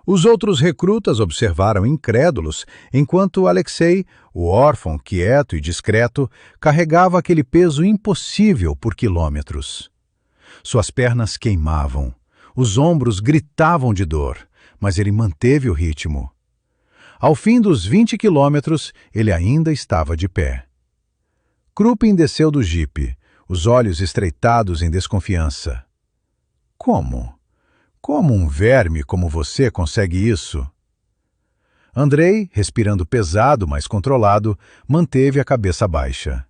Os outros recrutas observaram incrédulos, enquanto Alexei, o órfão quieto e discreto, carregava aquele peso impossível por quilômetros. Suas pernas queimavam, os ombros gritavam de dor, mas ele manteve o ritmo. Ao fim dos 20 quilômetros, ele ainda estava de pé. Krupin desceu do jipe, os olhos estreitados em desconfiança. Como? Como um verme como você consegue isso? Andrei, respirando pesado, mas controlado, manteve a cabeça baixa.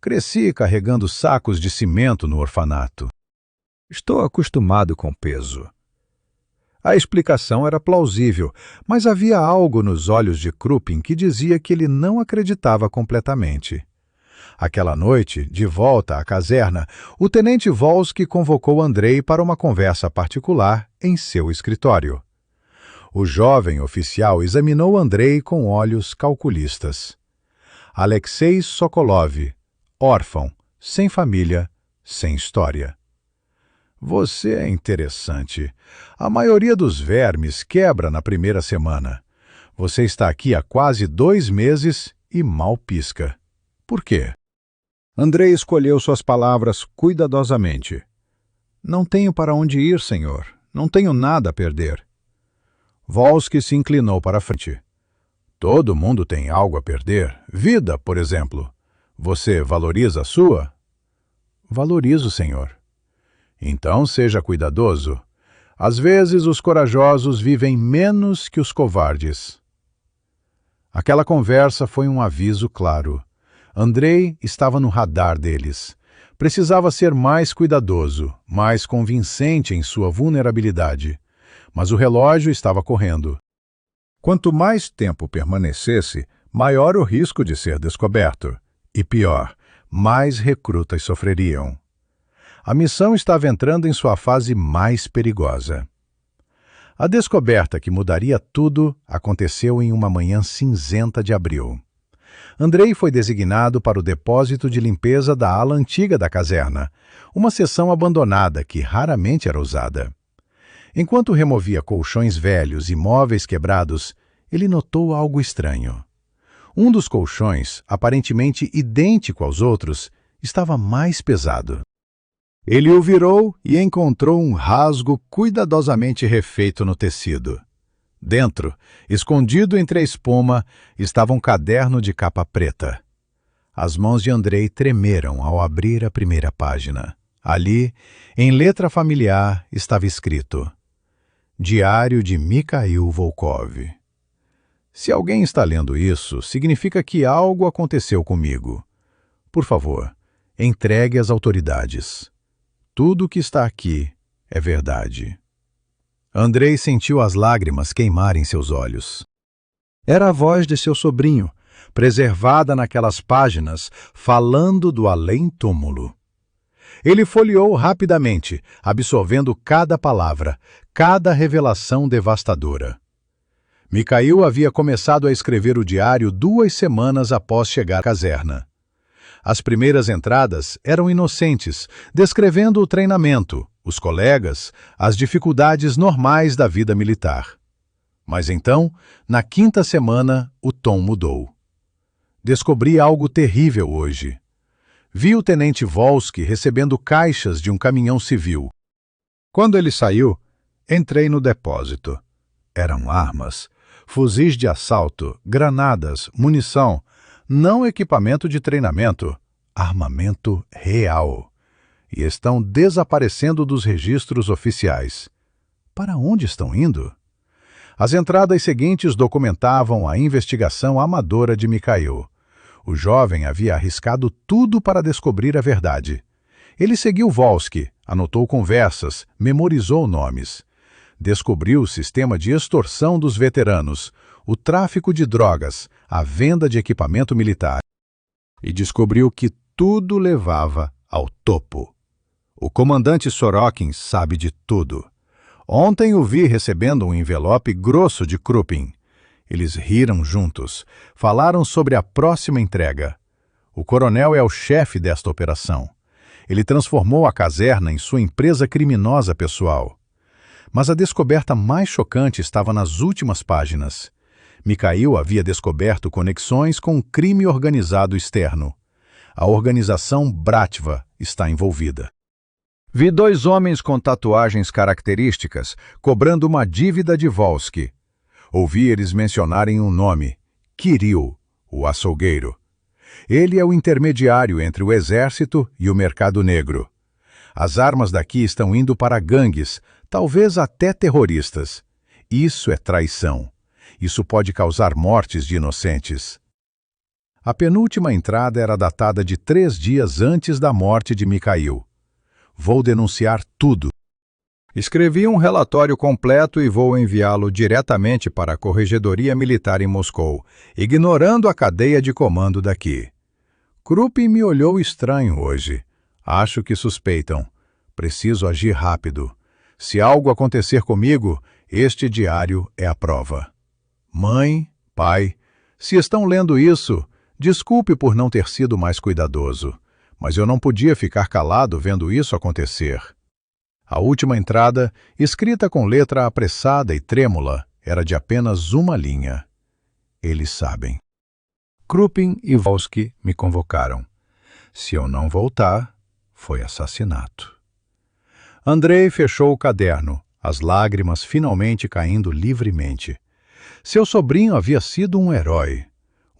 Cresci carregando sacos de cimento no orfanato. Estou acostumado com peso. A explicação era plausível, mas havia algo nos olhos de Krupin que dizia que ele não acreditava completamente. Aquela noite, de volta à caserna, o tenente Volsky convocou Andrei para uma conversa particular em seu escritório. O jovem oficial examinou Andrei com olhos calculistas. Alexei Sokolov, órfão, sem família, sem história. Você é interessante. A maioria dos vermes quebra na primeira semana. Você está aqui há quase 2 meses e mal pisca. Por quê? Andrei escolheu suas palavras cuidadosamente. Não tenho para onde ir, senhor. Não tenho nada a perder. Volsky se inclinou para a frente. Todo mundo tem algo a perder. Vida, por exemplo. Você valoriza a sua? Valorizo, senhor. Então seja cuidadoso. Às vezes os corajosos vivem menos que os covardes. Aquela conversa foi um aviso claro. Andrei estava no radar deles. Precisava ser mais cuidadoso, mais convincente em sua vulnerabilidade. Mas o relógio estava correndo. Quanto mais tempo permanecesse, maior o risco de ser descoberto. E pior, mais recrutas sofreriam. A missão estava entrando em sua fase mais perigosa. A descoberta que mudaria tudo aconteceu em uma manhã cinzenta de abril. Andrei foi designado para o depósito de limpeza da ala antiga da caserna, uma seção abandonada que raramente era usada. Enquanto removia colchões velhos e móveis quebrados, ele notou algo estranho. Um dos colchões, aparentemente idêntico aos outros, estava mais pesado. Ele o virou e encontrou um rasgo cuidadosamente refeito no tecido. Dentro, escondido entre a espuma, estava um caderno de capa preta. As mãos de Andrei tremeram ao abrir a primeira página. Ali, em letra familiar, estava escrito: Diário de Mikhail Volkov. Se alguém está lendo isso, significa que algo aconteceu comigo. Por favor, entregue às autoridades. Tudo o que está aqui é verdade. Andrei sentiu as lágrimas queimarem seus olhos. Era a voz de seu sobrinho, preservada naquelas páginas, falando do além-túmulo. Ele folheou rapidamente, absorvendo cada palavra, cada revelação devastadora. Mikhail havia começado a escrever o diário 2 semanas após chegar à caserna. As primeiras entradas eram inocentes, descrevendo o treinamento, os colegas, as dificuldades normais da vida militar. Mas então, na 5ª semana, o tom mudou. Descobri algo terrível hoje. Vi o tenente Volsky recebendo caixas de um caminhão civil. Quando ele saiu, entrei no depósito. Eram armas, fuzis de assalto, granadas, munição, não equipamento de treinamento, armamento real. E estão desaparecendo dos registros oficiais. Para onde estão indo? As entradas seguintes documentavam a investigação amadora de Mikhail. O jovem havia arriscado tudo para descobrir a verdade. Ele seguiu Volsky, anotou conversas, memorizou nomes. Descobriu o sistema de extorsão dos veteranos, o tráfico de drogas, a venda de equipamento militar. E descobriu que tudo levava ao topo. O comandante Sorokin sabe de tudo. Ontem o vi recebendo um envelope grosso de Krupin. Eles riram juntos, falaram sobre a próxima entrega. O coronel é o chefe desta operação. Ele transformou a caserna em sua empresa criminosa pessoal. Mas a descoberta mais chocante estava nas últimas páginas. Mikhail havia descoberto conexões com um crime organizado externo. A organização Bratva está envolvida. Vi 2 homens com tatuagens características cobrando uma dívida de Volsky. Ouvi eles mencionarem um nome: Kirill, o açougueiro. Ele é o intermediário entre o exército e o mercado negro. As armas daqui estão indo para gangues, talvez até terroristas. Isso é traição. Isso pode causar mortes de inocentes. A penúltima entrada era datada de 3 dias antes da morte de Mikhail. Vou denunciar tudo. Escrevi um relatório completo e vou enviá-lo diretamente para a Corregedoria Militar em Moscou, ignorando a cadeia de comando daqui. Krupin me olhou estranho hoje. Acho que suspeitam. Preciso agir rápido. Se algo acontecer comigo, este diário é a prova. Mãe, pai, se estão lendo isso, desculpe por não ter sido mais cuidadoso, mas eu não podia ficar calado vendo isso acontecer. A última entrada, escrita com letra apressada e trêmula, era de apenas uma linha. Eles sabem. Krupin e Volsky me convocaram. Se eu não voltar, foi assassinato. Andrei fechou o caderno, as lágrimas finalmente caindo livremente. Seu sobrinho havia sido um herói.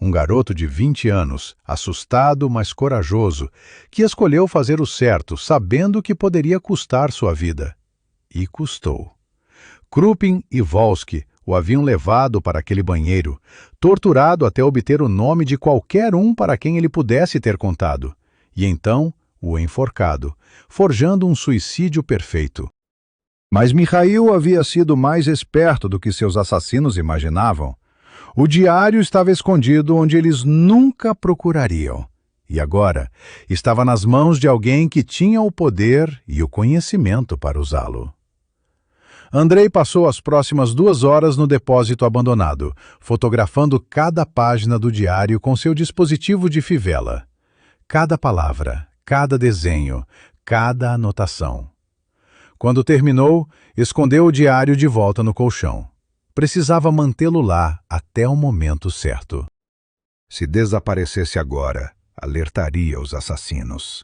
Um garoto de 20 anos, assustado, mas corajoso, que escolheu fazer o certo, sabendo que poderia custar sua vida. E custou. Krupin e Volsky o haviam levado para aquele banheiro, torturado até obter o nome de qualquer um para quem ele pudesse ter contado, e então o enforcado, forjando um suicídio perfeito. Mas Mikhail havia sido mais esperto do que seus assassinos imaginavam. O diário estava escondido onde eles nunca procurariam. E agora estava nas mãos de alguém que tinha o poder e o conhecimento para usá-lo. Andrei passou as próximas 2 horas no depósito abandonado, fotografando cada página do diário com seu dispositivo de fivela. Cada palavra, cada desenho, cada anotação. Quando terminou, escondeu o diário de volta no colchão. Precisava mantê-lo lá até o momento certo. Se desaparecesse agora, alertaria os assassinos.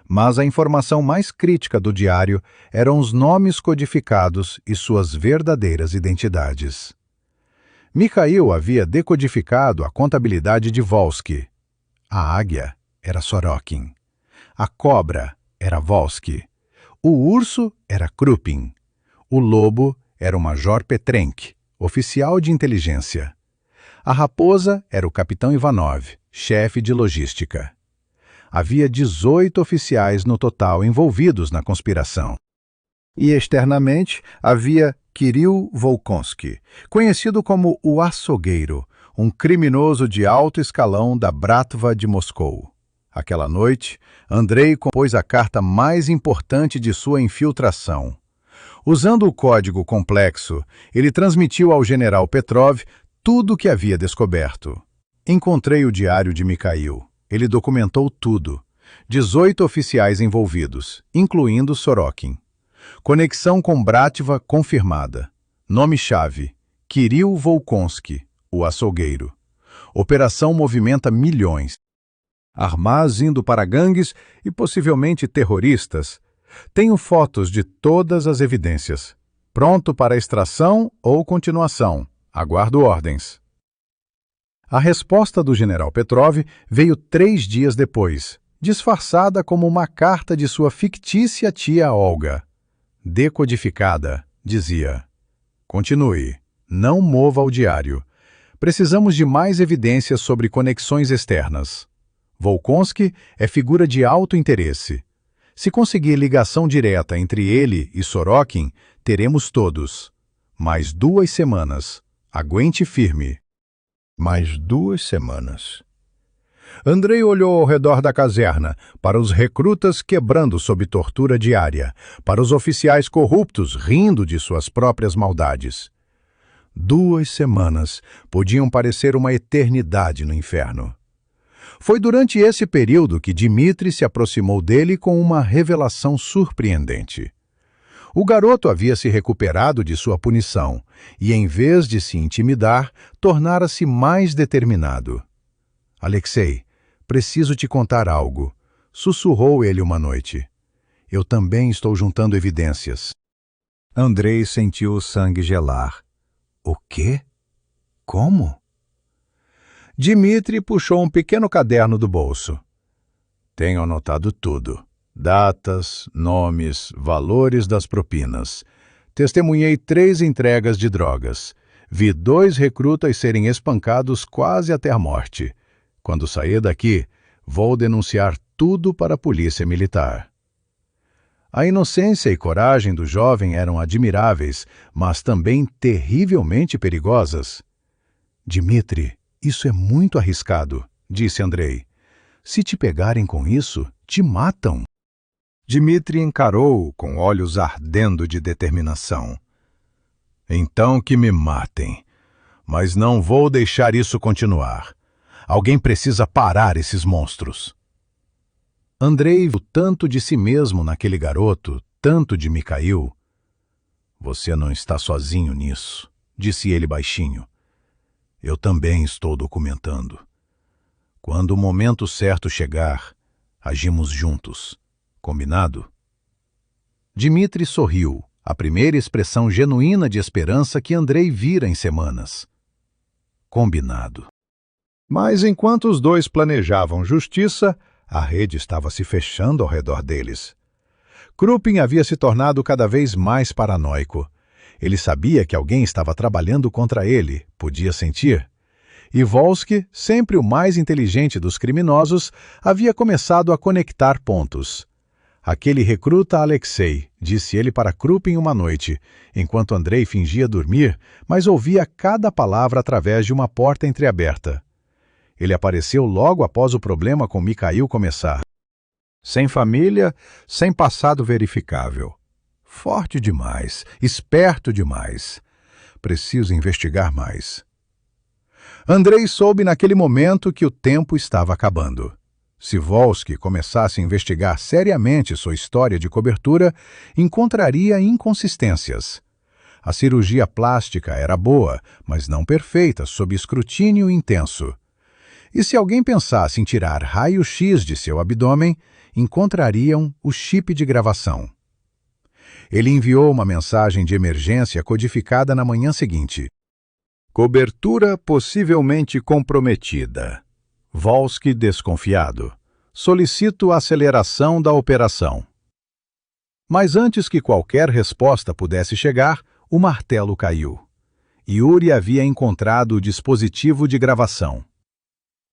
Mas a informação mais crítica do diário eram os nomes codificados e suas verdadeiras identidades. Mikhail havia decodificado a contabilidade de Volsky. A águia era Sorokin. A cobra era Volsky. O urso era Krupin. O lobo era o Major Petrenk, oficial de inteligência. A raposa era o capitão Ivanov, chefe de logística. Havia 18 oficiais no total envolvidos na conspiração. E externamente havia Kirill Volkonsky, conhecido como o Açougueiro, um criminoso de alto escalão da Bratva de Moscou. Aquela noite, Andrei compôs a carta mais importante de sua infiltração. Usando o código complexo, ele transmitiu ao general Petrov tudo o que havia descoberto. Encontrei o diário de Mikhail. Ele documentou tudo. 18 oficiais envolvidos, incluindo Sorokin. Conexão com Bratva confirmada. Nome-chave: Kirill Volkonsky, o açougueiro. Operação movimenta milhões. Armás indo para gangues e possivelmente terroristas. Tenho fotos de todas as evidências. Pronto para extração ou continuação. Aguardo ordens. A resposta do general Petrov veio 3 dias depois, disfarçada como uma carta de sua fictícia tia Olga. Decodificada, dizia: continue, não mova o diário. Precisamos de mais evidências sobre conexões externas. Volkonsky é figura de alto interesse. Se conseguir ligação direta entre ele e Sorokin, teremos todos. Mais 2 semanas. Aguente firme. Mais 2 semanas. Andrei olhou ao redor da caserna, para os recrutas quebrando sob tortura diária, para os oficiais corruptos rindo de suas próprias maldades. 2 semanas podiam parecer uma eternidade no inferno. Foi durante esse período que Dmitri se aproximou dele com uma revelação surpreendente. O garoto havia se recuperado de sua punição e, em vez de se intimidar, tornara-se mais determinado. Alexei, preciso te contar algo, sussurrou ele uma noite. Eu também estou juntando evidências. Andrei sentiu o sangue gelar. O quê? Como? Dmitri puxou um pequeno caderno do bolso. Tenho anotado tudo. Datas, nomes, valores das propinas. Testemunhei 3 entregas de drogas. Vi 2 recrutas serem espancados quase até a morte. Quando sair daqui, vou denunciar tudo para a polícia militar. A inocência e coragem do jovem eram admiráveis, mas também terrivelmente perigosas. Dmitri, isso é muito arriscado, disse Andrei. Se te pegarem com isso, te matam. Dmitri encarou-o com olhos ardendo de determinação. Então que me matem. Mas não vou deixar isso continuar. Alguém precisa parar esses monstros. Andrei viu tanto de si mesmo naquele garoto, tanto de Mikhail. Você não está sozinho nisso, disse ele baixinho. Eu também estou documentando. Quando o momento certo chegar, agimos juntos. Combinado? Dmitri sorriu, a primeira expressão genuína de esperança que Andrei vira em semanas. Combinado. Mas enquanto os dois planejavam justiça, a rede estava se fechando ao redor deles. Krupin havia se tornado cada vez mais paranoico. Ele sabia que alguém estava trabalhando contra ele, podia sentir. E Volsky, sempre o mais inteligente dos criminosos, havia começado a conectar pontos. Aquele recruta Alexei, disse ele para Krupin uma noite, enquanto Andrei fingia dormir, mas ouvia cada palavra através de uma porta entreaberta. Ele apareceu logo após o problema com Mikhail começar. Sem família, sem passado verificável. Forte demais, esperto demais. Preciso investigar mais. Andrei soube naquele momento que o tempo estava acabando. Se Volsky começasse a investigar seriamente sua história de cobertura, encontraria inconsistências. A cirurgia plástica era boa, mas não perfeita, sob escrutínio intenso. E se alguém pensasse em tirar raio-x de seu abdômen, encontrariam o chip de gravação. Ele enviou uma mensagem de emergência codificada na manhã seguinte. Cobertura possivelmente comprometida. Volsky desconfiado. Solicito aceleração da operação. Mas antes que qualquer resposta pudesse chegar, o martelo caiu. Yuri havia encontrado o dispositivo de gravação.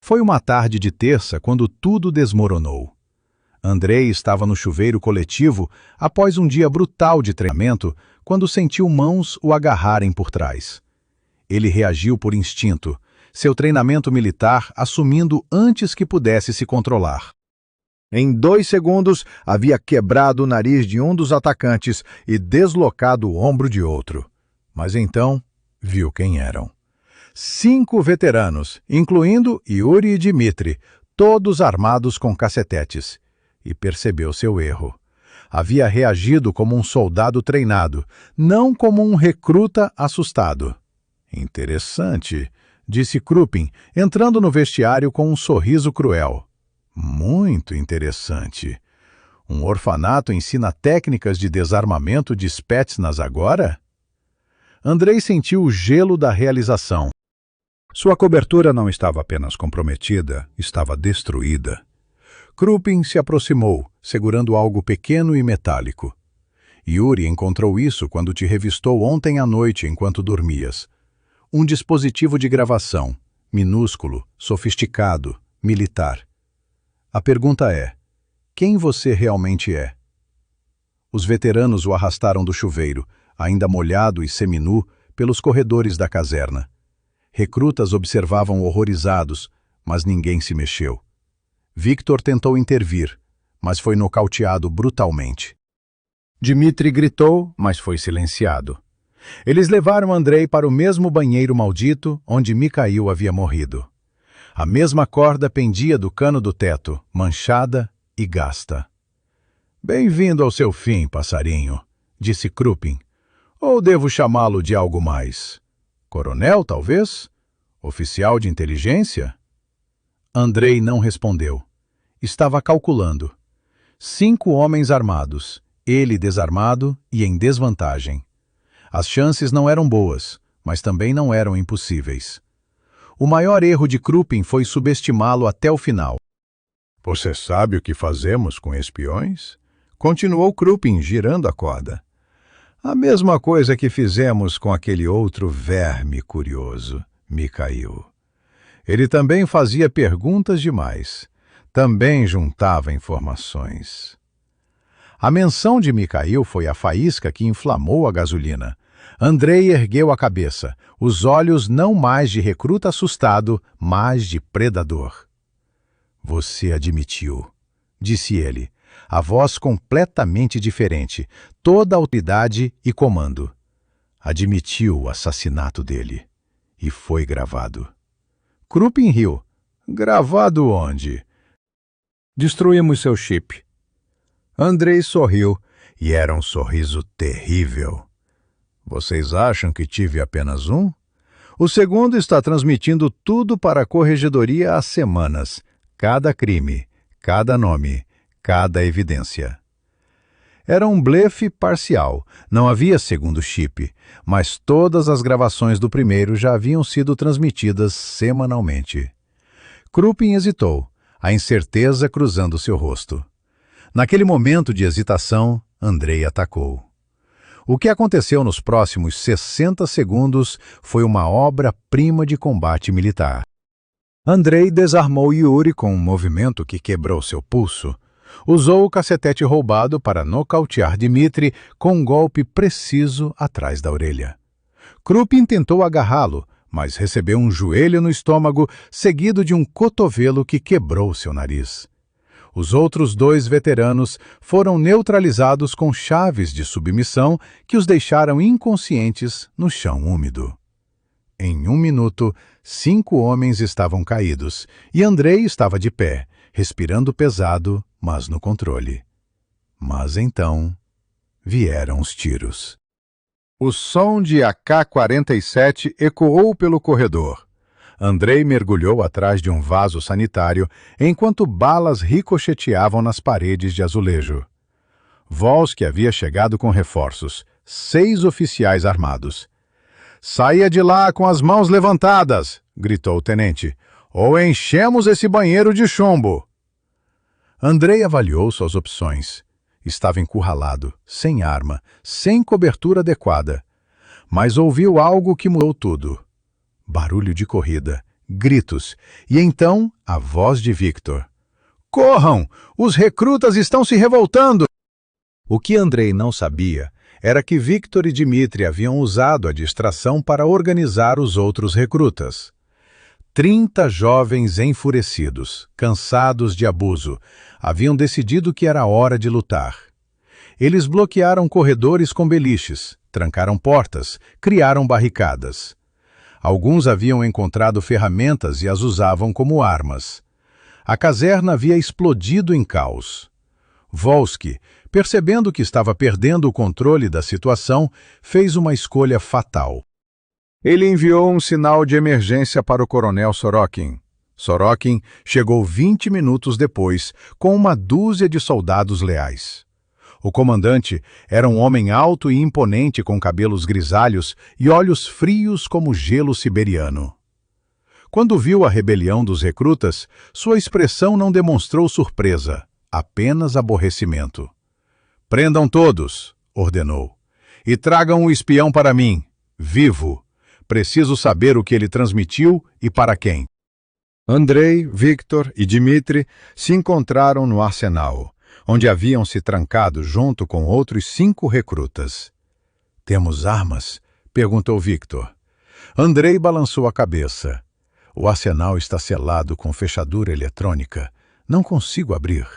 Foi uma tarde de terça quando tudo desmoronou. Andrei estava no chuveiro coletivo após um dia brutal de treinamento, quando sentiu mãos o agarrarem por trás. Ele reagiu por instinto, seu treinamento militar assumindo antes que pudesse se controlar. Em 2 segundos, havia quebrado o nariz de um dos atacantes e deslocado o ombro de outro. Mas então, viu quem eram. 5 veteranos, incluindo Yuri e Dmitri, todos armados com cacetetes. E percebeu seu erro. Havia reagido como um soldado treinado, não como um recruta assustado. Interessante, disse Krupin, entrando no vestiário com um sorriso cruel. Muito interessante. Um orfanato ensina técnicas de desarmamento de Spetsnaz agora? Andrei sentiu o gelo da realização. Sua cobertura não estava apenas comprometida, estava destruída. Krupin se aproximou, segurando algo pequeno e metálico. Yuri encontrou isso quando te revistou ontem à noite enquanto dormias. Um dispositivo de gravação, minúsculo, sofisticado, militar. A pergunta é, quem você realmente é? Os veteranos o arrastaram do chuveiro, ainda molhado e seminu, pelos corredores da caserna. Recrutas observavam horrorizados, mas ninguém se mexeu. Victor tentou intervir, mas foi nocauteado brutalmente. Dmitri gritou, mas foi silenciado. Eles levaram Andrei para o mesmo banheiro maldito onde Mikhail havia morrido. A mesma corda pendia do cano do teto, manchada e gasta. Bem-vindo ao seu fim, passarinho, disse Krupin. Ou devo chamá-lo de algo mais? Coronel, talvez? Oficial de inteligência? Andrei não respondeu. Estava calculando. 5 homens armados, ele desarmado e em desvantagem. As chances não eram boas, mas também não eram impossíveis. O maior erro de Krupin foi subestimá-lo até o final. Você sabe o que fazemos com espiões? Continuou Krupin, girando a corda. A mesma coisa que fizemos com aquele outro verme curioso, Mikhail. Ele também fazia perguntas demais. Também juntava informações. A menção de Mikhail foi a faísca que inflamou a gasolina. Andrei ergueu a cabeça, os olhos não mais de recruta assustado, mas de predador. Você admitiu, disse ele, a voz completamente diferente, toda autoridade e comando. Admitiu o assassinato dele. E foi gravado. Krupin riu. Gravado onde? Destruímos seu chip. Andrei sorriu, e era um sorriso terrível. Vocês acham que tive apenas um? O segundo está transmitindo tudo para a corregedoria há semanas. Cada crime, cada nome, cada evidência. Era um blefe parcial, não havia segundo chip, mas todas as gravações do primeiro já haviam sido transmitidas semanalmente. Krupin hesitou, a incerteza cruzando seu rosto. Naquele momento de hesitação, Andrei atacou. O que aconteceu nos próximos 60 segundos foi uma obra-prima de combate militar. Andrei desarmou Yuri com um movimento que quebrou seu pulso. Usou o cacetete roubado para nocautear Dmitri com um golpe preciso atrás da orelha. Krupin tentou agarrá-lo, mas recebeu um joelho no estômago, seguido de um cotovelo que quebrou seu nariz. Os outros 2 veteranos foram neutralizados com chaves de submissão que os deixaram inconscientes no chão úmido. Em 1 minuto, 5 homens estavam caídos e Andrei estava de pé, respirando pesado, mas no controle. Mas então vieram os tiros. O som de AK-47 ecoou pelo corredor. Andrei mergulhou atrás de um vaso sanitário enquanto balas ricocheteavam nas paredes de azulejo. Volsky havia chegado com reforços, 6 oficiais armados. "Saia de lá com as mãos levantadas!" gritou o tenente. "Ou enchemos esse banheiro de chumbo!" Andrei avaliou suas opções. Estava encurralado, sem arma, sem cobertura adequada. Mas ouviu algo que mudou tudo. Barulho de corrida, gritos, e então a voz de Victor. "Corram! Os recrutas estão se revoltando!" O que Andrei não sabia era que Victor e Dmitri haviam usado a distração para organizar os outros recrutas. 30 jovens enfurecidos, cansados de abuso, haviam decidido que era hora de lutar. Eles bloquearam corredores com beliches, trancaram portas, criaram barricadas. Alguns haviam encontrado ferramentas e as usavam como armas. A caserna havia explodido em caos. Volsky, percebendo que estava perdendo o controle da situação, fez uma escolha fatal. Ele enviou um sinal de emergência para o coronel Sorokin. Sorokin chegou 20 minutos depois, com uma dúzia de soldados leais. O comandante era um homem alto e imponente com cabelos grisalhos e olhos frios como gelo siberiano. Quando viu a rebelião dos recrutas, sua expressão não demonstrou surpresa, apenas aborrecimento. "Prendam todos", ordenou, "e tragam o espião para mim, vivo. Preciso saber o que ele transmitiu e para quem." Andrei, Victor e Dmitri se encontraram no arsenal, onde haviam se trancado junto com outros 5 recrutas. "Temos armas?" perguntou Victor. Andrei balançou a cabeça. "O arsenal está selado com fechadura eletrônica. Não consigo abrir."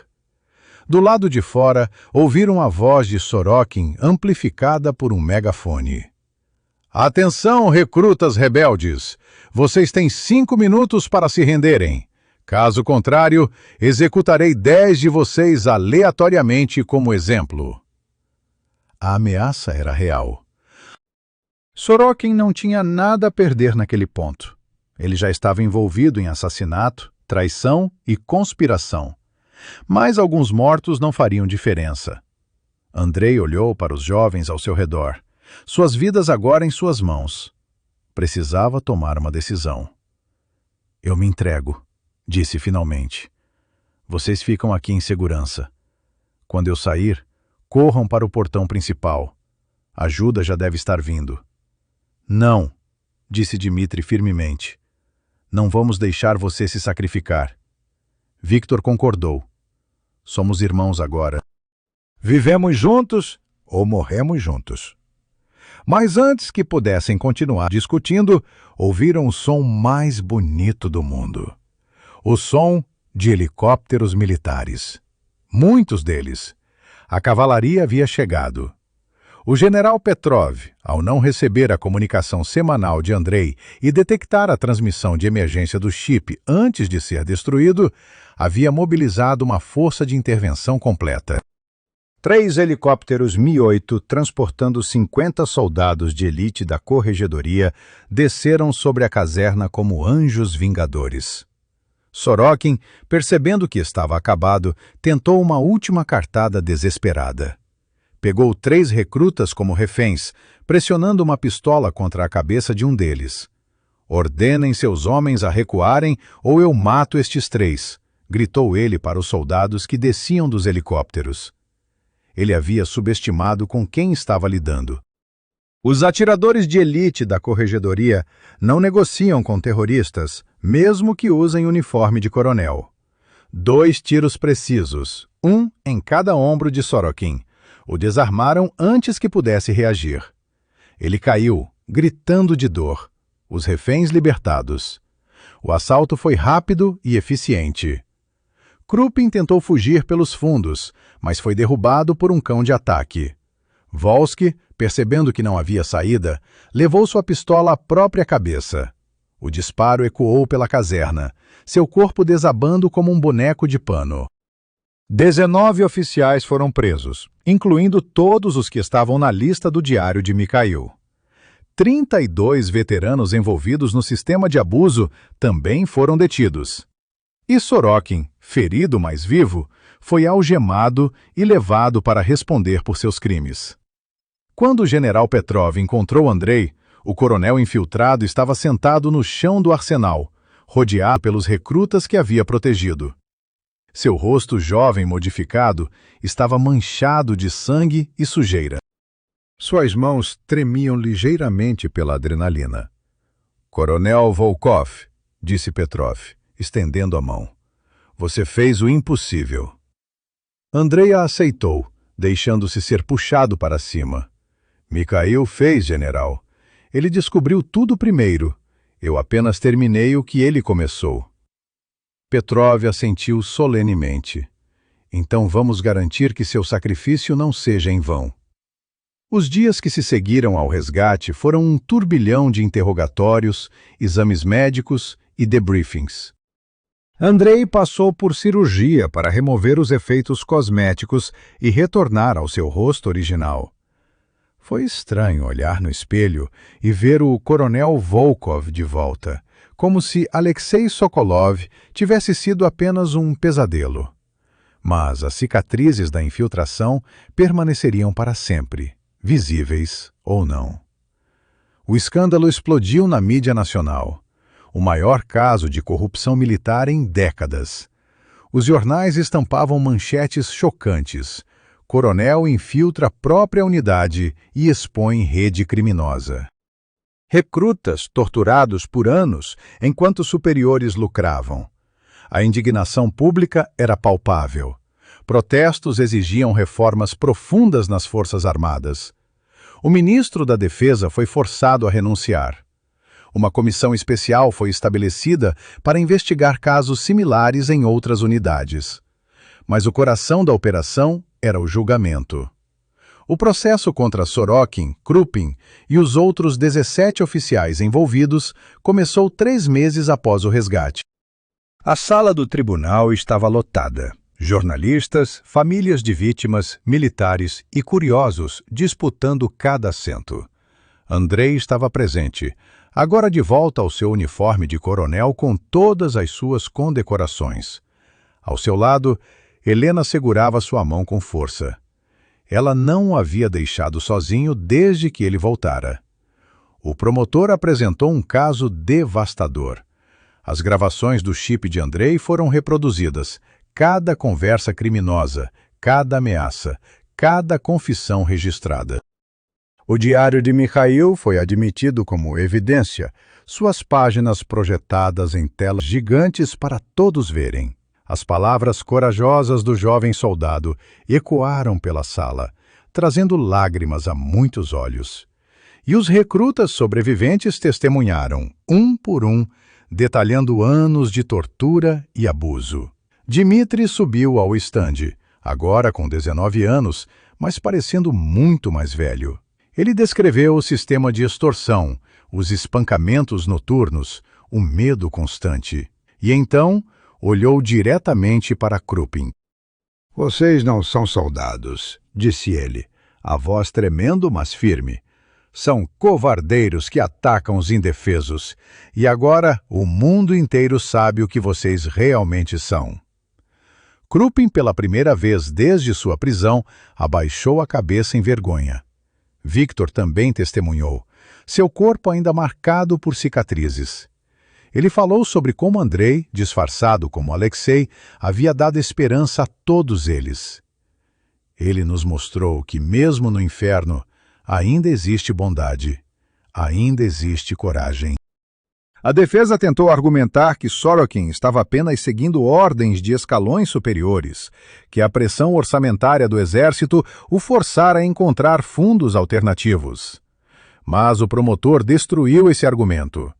Do lado de fora, ouviram a voz de Sorokin amplificada por um megafone. "Atenção, recrutas rebeldes! Vocês têm 5 minutos para se renderem. Caso contrário, executarei 10 de vocês aleatoriamente como exemplo." A ameaça era real. Sorokin não tinha nada a perder naquele ponto. Ele já estava envolvido em assassinato, traição e conspiração. Mas alguns mortos não fariam diferença. Andrei olhou para os jovens ao seu redor. Suas vidas agora em suas mãos. Precisava tomar uma decisão. "Eu me entrego", disse finalmente. "Vocês ficam aqui em segurança. Quando eu sair, corram para o portão principal. A ajuda já deve estar vindo." "Não", disse Dmitri firmemente. "Não vamos deixar você se sacrificar." Victor concordou. "Somos irmãos agora. Vivemos juntos ou morremos juntos." Mas antes que pudessem continuar discutindo, ouviram o som mais bonito do mundo. O som de helicópteros militares. Muitos deles. A cavalaria havia chegado. O general Petrov, ao não receber a comunicação semanal de Andrei e detectar a transmissão de emergência do chip antes de ser destruído, havia mobilizado uma força de intervenção completa. 3 helicópteros Mi-8, transportando 50 soldados de elite da corregedoria, desceram sobre a caserna como anjos vingadores. Sorokin, percebendo que estava acabado, tentou uma última cartada desesperada. Pegou 3 recrutas como reféns, pressionando uma pistola contra a cabeça de um deles. "Ordenem seus homens a recuarem ou eu mato estes 3", gritou ele para os soldados que desciam dos helicópteros. Ele havia subestimado com quem estava lidando. Os atiradores de elite da corregedoria não negociam com terroristas, mesmo que usem uniforme de coronel. 2 tiros precisos, um em cada ombro de Sorokin, o desarmaram antes que pudesse reagir. Ele caiu, gritando de dor. Os reféns libertados. O assalto foi rápido e eficiente. Krupin tentou fugir pelos fundos, mas foi derrubado por um cão de ataque. Volsky, percebendo que não havia saída, levou sua pistola à própria cabeça. O disparo ecoou pela caserna, seu corpo desabando como um boneco de pano. 19 oficiais foram presos, incluindo todos os que estavam na lista do diário de Mikhail. 32 veteranos envolvidos no sistema de abuso também foram detidos. E Sorokin, ferido mas vivo, foi algemado e levado para responder por seus crimes. Quando o general Petrov encontrou Andrei, o coronel infiltrado estava sentado no chão do arsenal, rodeado pelos recrutas que havia protegido. Seu rosto jovem modificado estava manchado de sangue e sujeira. Suas mãos tremiam ligeiramente pela adrenalina. "Coronel Volkov", disse Petrov, estendendo a mão. "Você fez o impossível." Andrei a aceitou, deixando-se ser puxado para cima. "Mikhail fez, general. Ele descobriu tudo primeiro. Eu apenas terminei o que ele começou." Petrov assentiu solenemente. "Então vamos garantir que seu sacrifício não seja em vão." Os dias que se seguiram ao resgate foram um turbilhão de interrogatórios, exames médicos e debriefings. Andrei passou por cirurgia para remover os efeitos cosméticos e retornar ao seu rosto original. Foi estranho olhar no espelho e ver o coronel Volkov de volta, como se Alexei Sokolov tivesse sido apenas um pesadelo. Mas as cicatrizes da infiltração permaneceriam para sempre, visíveis ou não. O escândalo explodiu na mídia nacional. O maior caso de corrupção militar em décadas. Os jornais estampavam manchetes chocantes. Coronel infiltra própria unidade e expõe rede criminosa. Recrutas torturados por anos enquanto superiores lucravam. A indignação pública era palpável. Protestos exigiam reformas profundas nas Forças Armadas. O ministro da Defesa foi forçado a renunciar. Uma comissão especial foi estabelecida para investigar casos similares em outras unidades. Mas o coração da operação era o julgamento. O processo contra Sorokin, Krupin e os outros 17 oficiais envolvidos começou 3 meses após o resgate. A sala do tribunal estava lotada. Jornalistas, famílias de vítimas, militares e curiosos disputando cada assento. Andrei estava presente, agora de volta ao seu uniforme de coronel com todas as suas condecorações. Ao seu lado, Helena segurava sua mão com força. Ela não o havia deixado sozinho desde que ele voltara. O promotor apresentou um caso devastador. As gravações do chip de Andrei foram reproduzidas, cada conversa criminosa, cada ameaça, cada confissão registrada. O diário de Mikhail foi admitido como evidência, suas páginas projetadas em telas gigantes para todos verem. As palavras corajosas do jovem soldado ecoaram pela sala, trazendo lágrimas a muitos olhos. E os recrutas sobreviventes testemunharam, um por um, detalhando anos de tortura e abuso. Dmitri subiu ao estande, agora com 19 anos, mas parecendo muito mais velho. Ele descreveu o sistema de extorsão, os espancamentos noturnos, o medo constante. E então olhou diretamente para Krupin. "Vocês não são soldados", disse ele, a voz tremendo, mas firme. "São covardeiros que atacam os indefesos, e agora o mundo inteiro sabe o que vocês realmente são." Krupin, pela primeira vez desde sua prisão, abaixou a cabeça em vergonha. Victor também testemunhou, seu corpo ainda marcado por cicatrizes. Ele falou sobre como Andrei, disfarçado como Alexei, havia dado esperança a todos eles. Ele nos mostrou que, mesmo no inferno, ainda existe bondade, ainda existe coragem. A defesa tentou argumentar que Sorokin estava apenas seguindo ordens de escalões superiores, que a pressão orçamentária do exército o forçara a encontrar fundos alternativos. Mas o promotor destruiu esse argumento.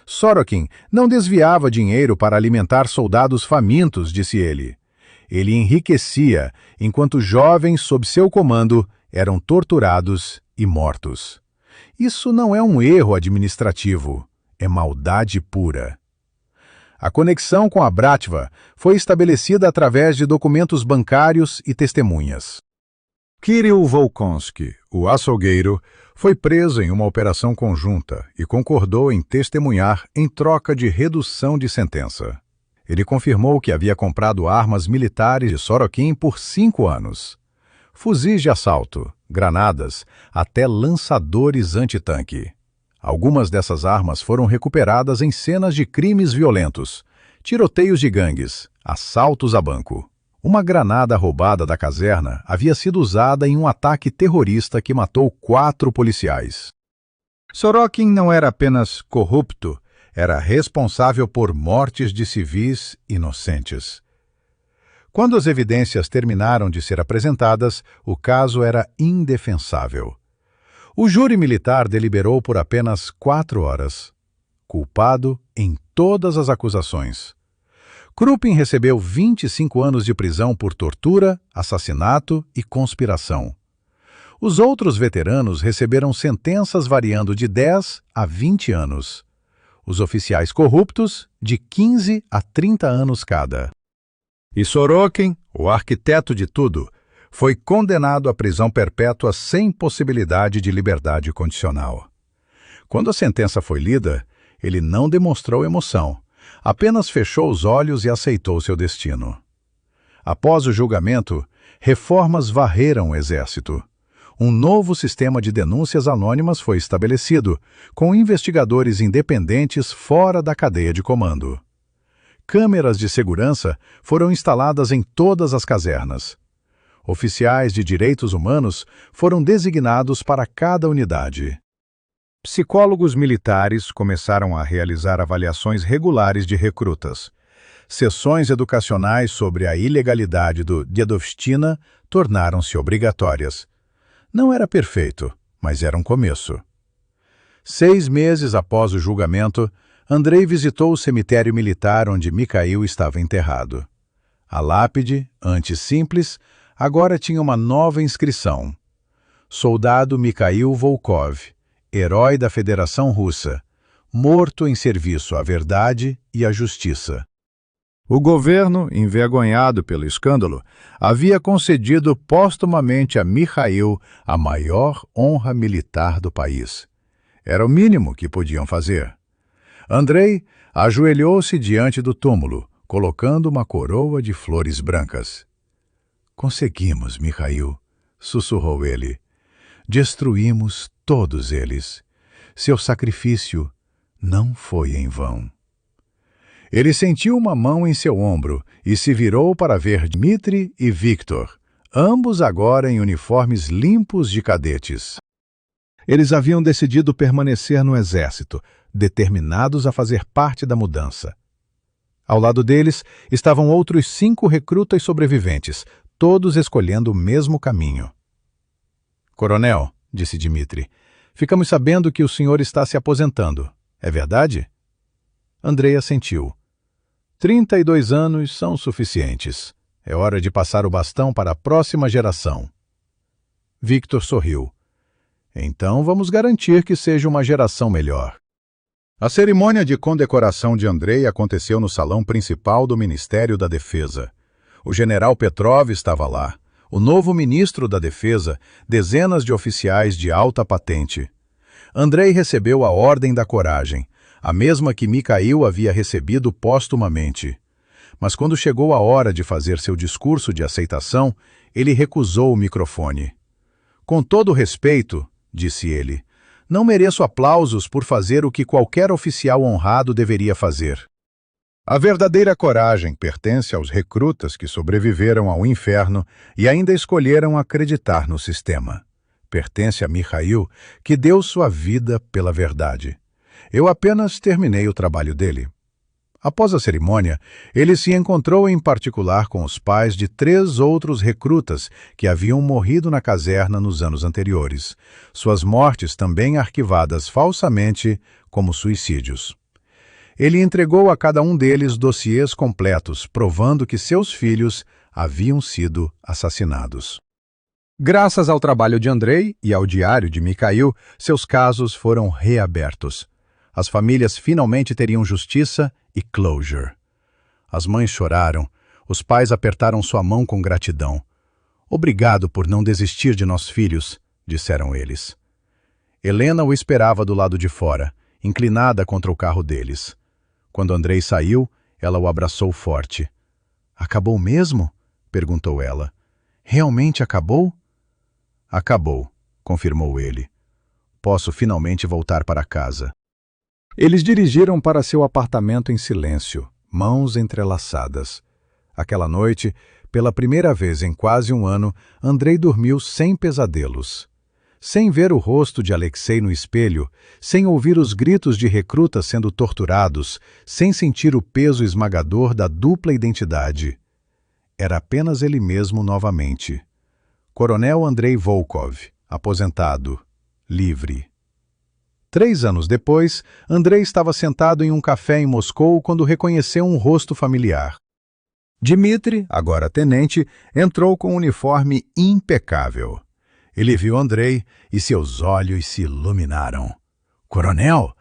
Sorokin não desviava dinheiro para alimentar soldados famintos, disse ele. Ele enriquecia, enquanto jovens sob seu comando eram torturados e mortos. Isso não é um erro administrativo, é maldade pura. A conexão com a Bratva foi estabelecida através de documentos bancários e testemunhas. Kirill Volkonsky, o açougueiro, foi preso em uma operação conjunta e concordou em testemunhar em troca de redução de sentença. Ele confirmou que havia comprado armas militares de Sorokin por 5 anos. Fuzis de assalto, granadas, até lançadores antitanque. Algumas dessas armas foram recuperadas em cenas de crimes violentos, tiroteios de gangues, assaltos a banco. Uma granada roubada da caserna havia sido usada em um ataque terrorista que matou 4 policiais. Sorokin não era apenas corrupto, era responsável por mortes de civis inocentes. Quando as evidências terminaram de ser apresentadas, o caso era indefensável. O júri militar deliberou por apenas 4 horas. Culpado em todas as acusações. Krupin recebeu 25 anos de prisão por tortura, assassinato e conspiração. Os outros veteranos receberam sentenças variando de 10 a 20 anos. Os oficiais corruptos, de 15 a 30 anos cada. E Sorokin, o arquiteto de tudo, foi condenado à prisão perpétua sem possibilidade de liberdade condicional. Quando a sentença foi lida, ele não demonstrou emoção, apenas fechou os olhos e aceitou seu destino. Após o julgamento, reformas varreram o exército. Um novo sistema de denúncias anônimas foi estabelecido, com investigadores independentes fora da cadeia de comando. Câmeras de segurança foram instaladas em todas as casernas. Oficiais de direitos humanos foram designados para cada unidade. Psicólogos militares começaram a realizar avaliações regulares de recrutas. Sessões educacionais sobre a ilegalidade do Dedovshchina tornaram-se obrigatórias. Não era perfeito, mas era um começo. 6 meses após o julgamento, Andrei visitou o cemitério militar onde Mikhail estava enterrado. A lápide, antes simples, agora tinha uma nova inscrição. Soldado Mikhail Volkov, herói da Federação Russa, morto em serviço à verdade e à justiça. O governo, envergonhado pelo escândalo, havia concedido póstumamente a Mikhail a maior honra militar do país. Era o mínimo que podiam fazer. Andrei ajoelhou-se diante do túmulo, colocando uma coroa de flores brancas. Conseguimos, Mikhail, sussurrou ele. Destruímos todos eles. Seu sacrifício não foi em vão. Ele sentiu uma mão em seu ombro e se virou para ver Dmitri e Viktor, ambos agora em uniformes limpos de cadetes. Eles haviam decidido permanecer no exército, determinados a fazer parte da mudança. Ao lado deles estavam outros 5 recrutas sobreviventes, todos escolhendo o mesmo caminho. Coronel, disse Dmitri, ficamos sabendo que o senhor está se aposentando. É verdade? Andrei assentiu. 32 anos são suficientes. É hora de passar o bastão para a próxima geração. Viktor sorriu. Então vamos garantir que seja uma geração melhor. A cerimônia de condecoração de Andrei aconteceu no salão principal do Ministério da Defesa. O general Petrov estava lá, o novo ministro da Defesa, dezenas de oficiais de alta patente. Andrei recebeu a Ordem da Coragem, a mesma que Mikhail havia recebido póstumamente. Mas quando chegou a hora de fazer seu discurso de aceitação, ele recusou o microfone. Com todo respeito, disse ele, não mereço aplausos por fazer o que qualquer oficial honrado deveria fazer. A verdadeira coragem pertence aos recrutas que sobreviveram ao inferno e ainda escolheram acreditar no sistema. Pertence a Mikhail, que deu sua vida pela verdade. Eu apenas terminei o trabalho dele. Após a cerimônia, ele se encontrou em particular com os pais de 3 outros recrutas que haviam morrido na caserna nos anos anteriores, suas mortes também arquivadas falsamente como suicídios. Ele entregou a cada um deles dossiês completos, provando que seus filhos haviam sido assassinados. Graças ao trabalho de Andrei e ao diário de Mikhail, seus casos foram reabertos. As famílias finalmente teriam justiça e closure. As mães choraram, os pais apertaram sua mão com gratidão. Obrigado por não desistir de nossos filhos, disseram eles. Helena o esperava do lado de fora, inclinada contra o carro deles. Quando Andrei saiu, ela o abraçou forte. Acabou mesmo? Perguntou ela. Realmente acabou? Acabou, confirmou ele. Posso finalmente voltar para casa. Eles dirigiram para seu apartamento em silêncio, mãos entrelaçadas. Aquela noite, pela primeira vez em quase um ano, Andrei dormiu sem pesadelos. Sem ver o rosto de Alexei no espelho, sem ouvir os gritos de recrutas sendo torturados, sem sentir o peso esmagador da dupla identidade. Era apenas ele mesmo novamente. Coronel Andrei Volkov, aposentado, livre. 3 anos depois, Andrei estava sentado em um café em Moscou quando reconheceu um rosto familiar. Dmitri, agora tenente, entrou com um uniforme impecável. Ele viu Andrei e seus olhos se iluminaram. Coronel,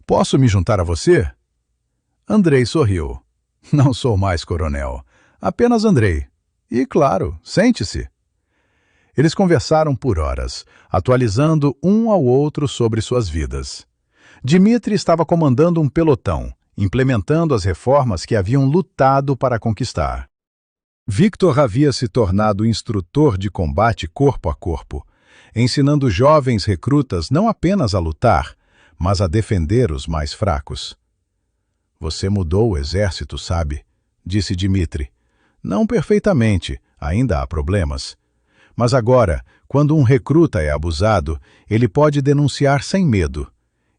posso me juntar a você? Andrei sorriu. Não sou mais coronel, apenas Andrei. E, claro, sente-se. Eles conversaram por horas, atualizando um ao outro sobre suas vidas. Dmitri estava comandando um pelotão, implementando as reformas que haviam lutado para conquistar. Victor havia se tornado instrutor de combate corpo a corpo, ensinando jovens recrutas não apenas a lutar, mas a defender os mais fracos. Você mudou o exército, sabe? Disse Dmitri. Não perfeitamente, ainda há problemas. Mas agora, quando um recruta é abusado, ele pode denunciar sem medo.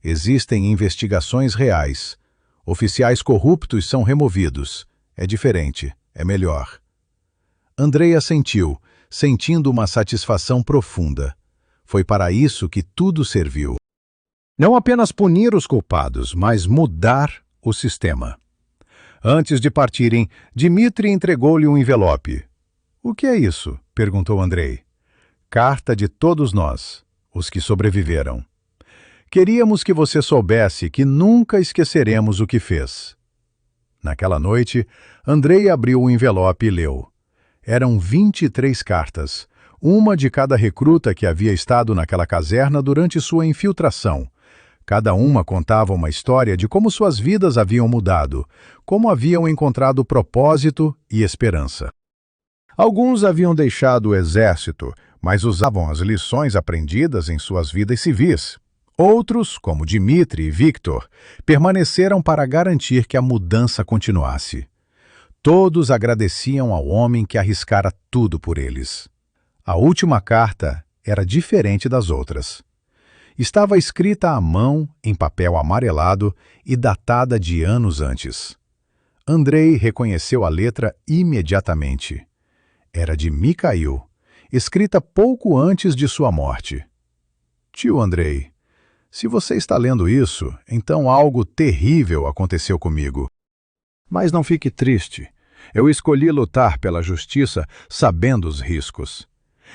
Existem investigações reais. Oficiais corruptos são removidos. É diferente, é melhor. Andrei assentiu, sentindo uma satisfação profunda. Foi para isso que tudo serviu. Não apenas punir os culpados, mas mudar o sistema. Antes de partirem, Dmitri entregou-lhe um envelope. O que é isso? Perguntou Andrei. Carta de todos nós, os que sobreviveram. Queríamos que você soubesse que nunca esqueceremos o que fez. Naquela noite, Andrei abriu o envelope e leu. Eram 23 cartas, uma de cada recruta que havia estado naquela caserna durante sua infiltração. Cada uma contava uma história de como suas vidas haviam mudado, como haviam encontrado propósito e esperança. Alguns haviam deixado o exército, mas usavam as lições aprendidas em suas vidas civis. Outros, como Dmitri e Victor, permaneceram para garantir que a mudança continuasse. Todos agradeciam ao homem que arriscara tudo por eles. A última carta era diferente das outras. Estava escrita à mão, em papel amarelado e datada de anos antes. Andrei reconheceu a letra imediatamente. Era de Mikhail, escrita pouco antes de sua morte. Tio Andrei, se você está lendo isso, então algo terrível aconteceu comigo. Mas não fique triste. Eu escolhi lutar pela justiça sabendo os riscos.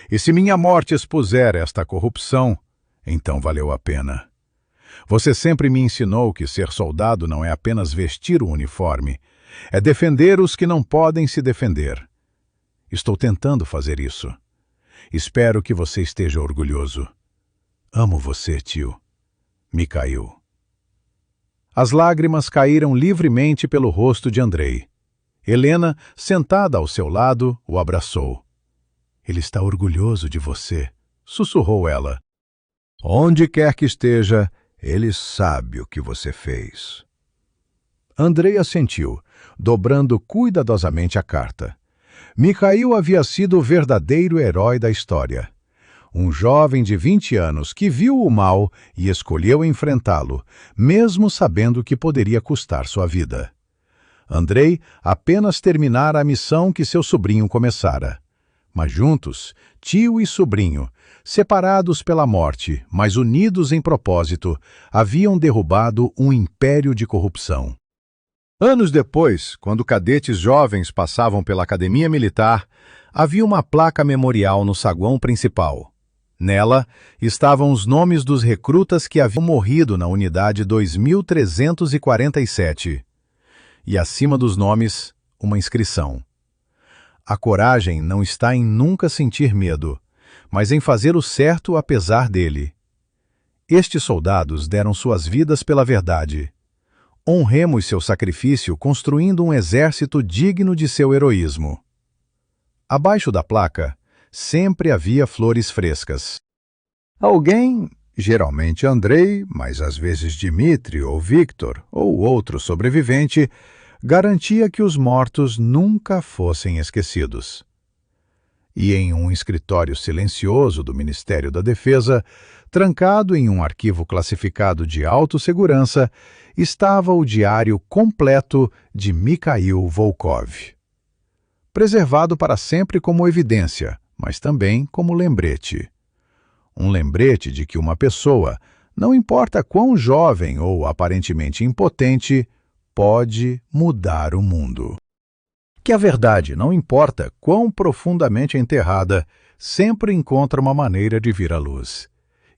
E se minha morte expuser esta corrupção, então valeu a pena. Você sempre me ensinou que ser soldado não é apenas vestir o uniforme, é defender os que não podem se defender. Estou tentando fazer isso. Espero que você esteja orgulhoso. Amo você, tio. Mikhail. As lágrimas caíram livremente pelo rosto de Andrei. Helena, sentada ao seu lado, o abraçou. Ele está orgulhoso de você, sussurrou ela. Onde quer que esteja, ele sabe o que você fez. Andrei assentiu, dobrando cuidadosamente a carta. Mikhail havia sido o verdadeiro herói da história. Um jovem de 20 anos que viu o mal e escolheu enfrentá-lo, mesmo sabendo que poderia custar sua vida. Andrei apenas terminara a missão que seu sobrinho começara. Mas juntos, tio e sobrinho, separados pela morte, mas unidos em propósito, haviam derrubado um império de corrupção. Anos depois, quando cadetes jovens passavam pela academia militar, havia uma placa memorial no saguão principal. Nela estavam os nomes dos recrutas que haviam morrido na unidade 2347. E acima dos nomes, uma inscrição. A coragem não está em nunca sentir medo, mas em fazer o certo apesar dele. Estes soldados deram suas vidas pela verdade. Honremos seu sacrifício construindo um exército digno de seu heroísmo. Abaixo da placa, sempre havia flores frescas. Alguém, geralmente Andrei, mas às vezes Dmitri ou Victor ou outro sobrevivente, garantia que os mortos nunca fossem esquecidos. E em um escritório silencioso do Ministério da Defesa, trancado em um arquivo classificado de autossegurança, estava o diário completo de Mikhail Volkov. Preservado para sempre como evidência, mas também como lembrete. Um lembrete de que uma pessoa, não importa quão jovem ou aparentemente impotente, pode mudar o mundo. Que a verdade, não importa quão profundamente enterrada, sempre encontra uma maneira de vir à luz.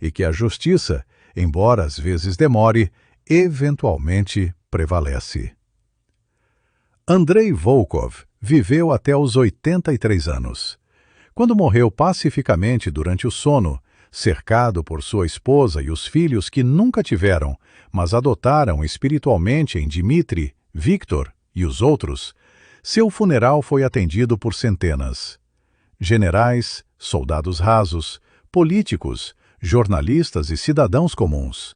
E que a justiça, embora às vezes demore, eventualmente prevalece. Andrei Volkov viveu até os 83 anos. Quando morreu pacificamente durante o sono, cercado por sua esposa e os filhos que nunca tiveram, mas adotaram espiritualmente em Dmitri, Victor e os outros, seu funeral foi atendido por centenas. Generais, soldados rasos, políticos, jornalistas e cidadãos comuns.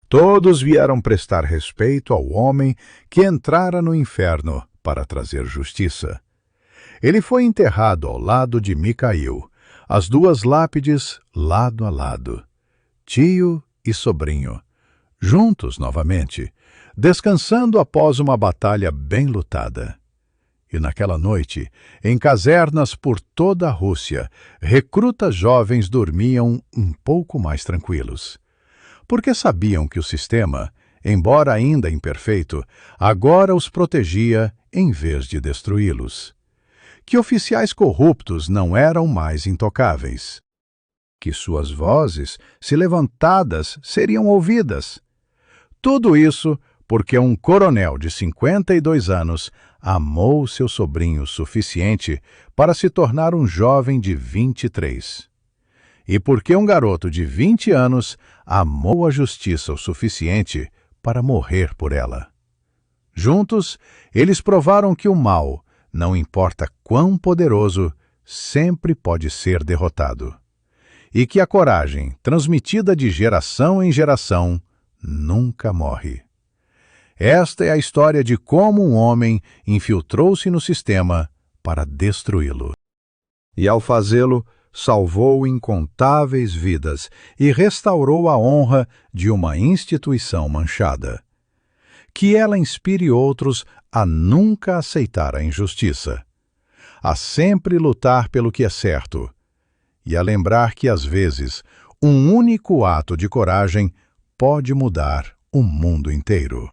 Todos vieram prestar respeito ao homem que entrara no inferno para trazer justiça. Ele foi enterrado ao lado de Mikhail, as duas lápides lado a lado. Tio e sobrinho, juntos novamente, descansando após uma batalha bem lutada. E naquela noite, em casernas por toda a Rússia, recrutas jovens dormiam um pouco mais tranquilos. Porque sabiam que o sistema, embora ainda imperfeito, agora os protegia em vez de destruí-los. Que oficiais corruptos não eram mais intocáveis. Que suas vozes, se levantadas, seriam ouvidas. Tudo isso porque um coronel de 52 anos amou seu sobrinho o suficiente para se tornar um jovem de 23. E porque um garoto de 20 anos amou a justiça o suficiente para morrer por ela. Juntos, eles provaram que o mal, não importa quão poderoso, sempre pode ser derrotado. E que a coragem, transmitida de geração em geração, nunca morre. Esta é a história de como um homem infiltrou-se no sistema para destruí-lo. E ao fazê-lo, salvou incontáveis vidas e restaurou a honra de uma instituição manchada. Que ela inspire outros a nunca aceitar a injustiça, a sempre lutar pelo que é certo e a lembrar que, às vezes, um único ato de coragem pode mudar o mundo inteiro.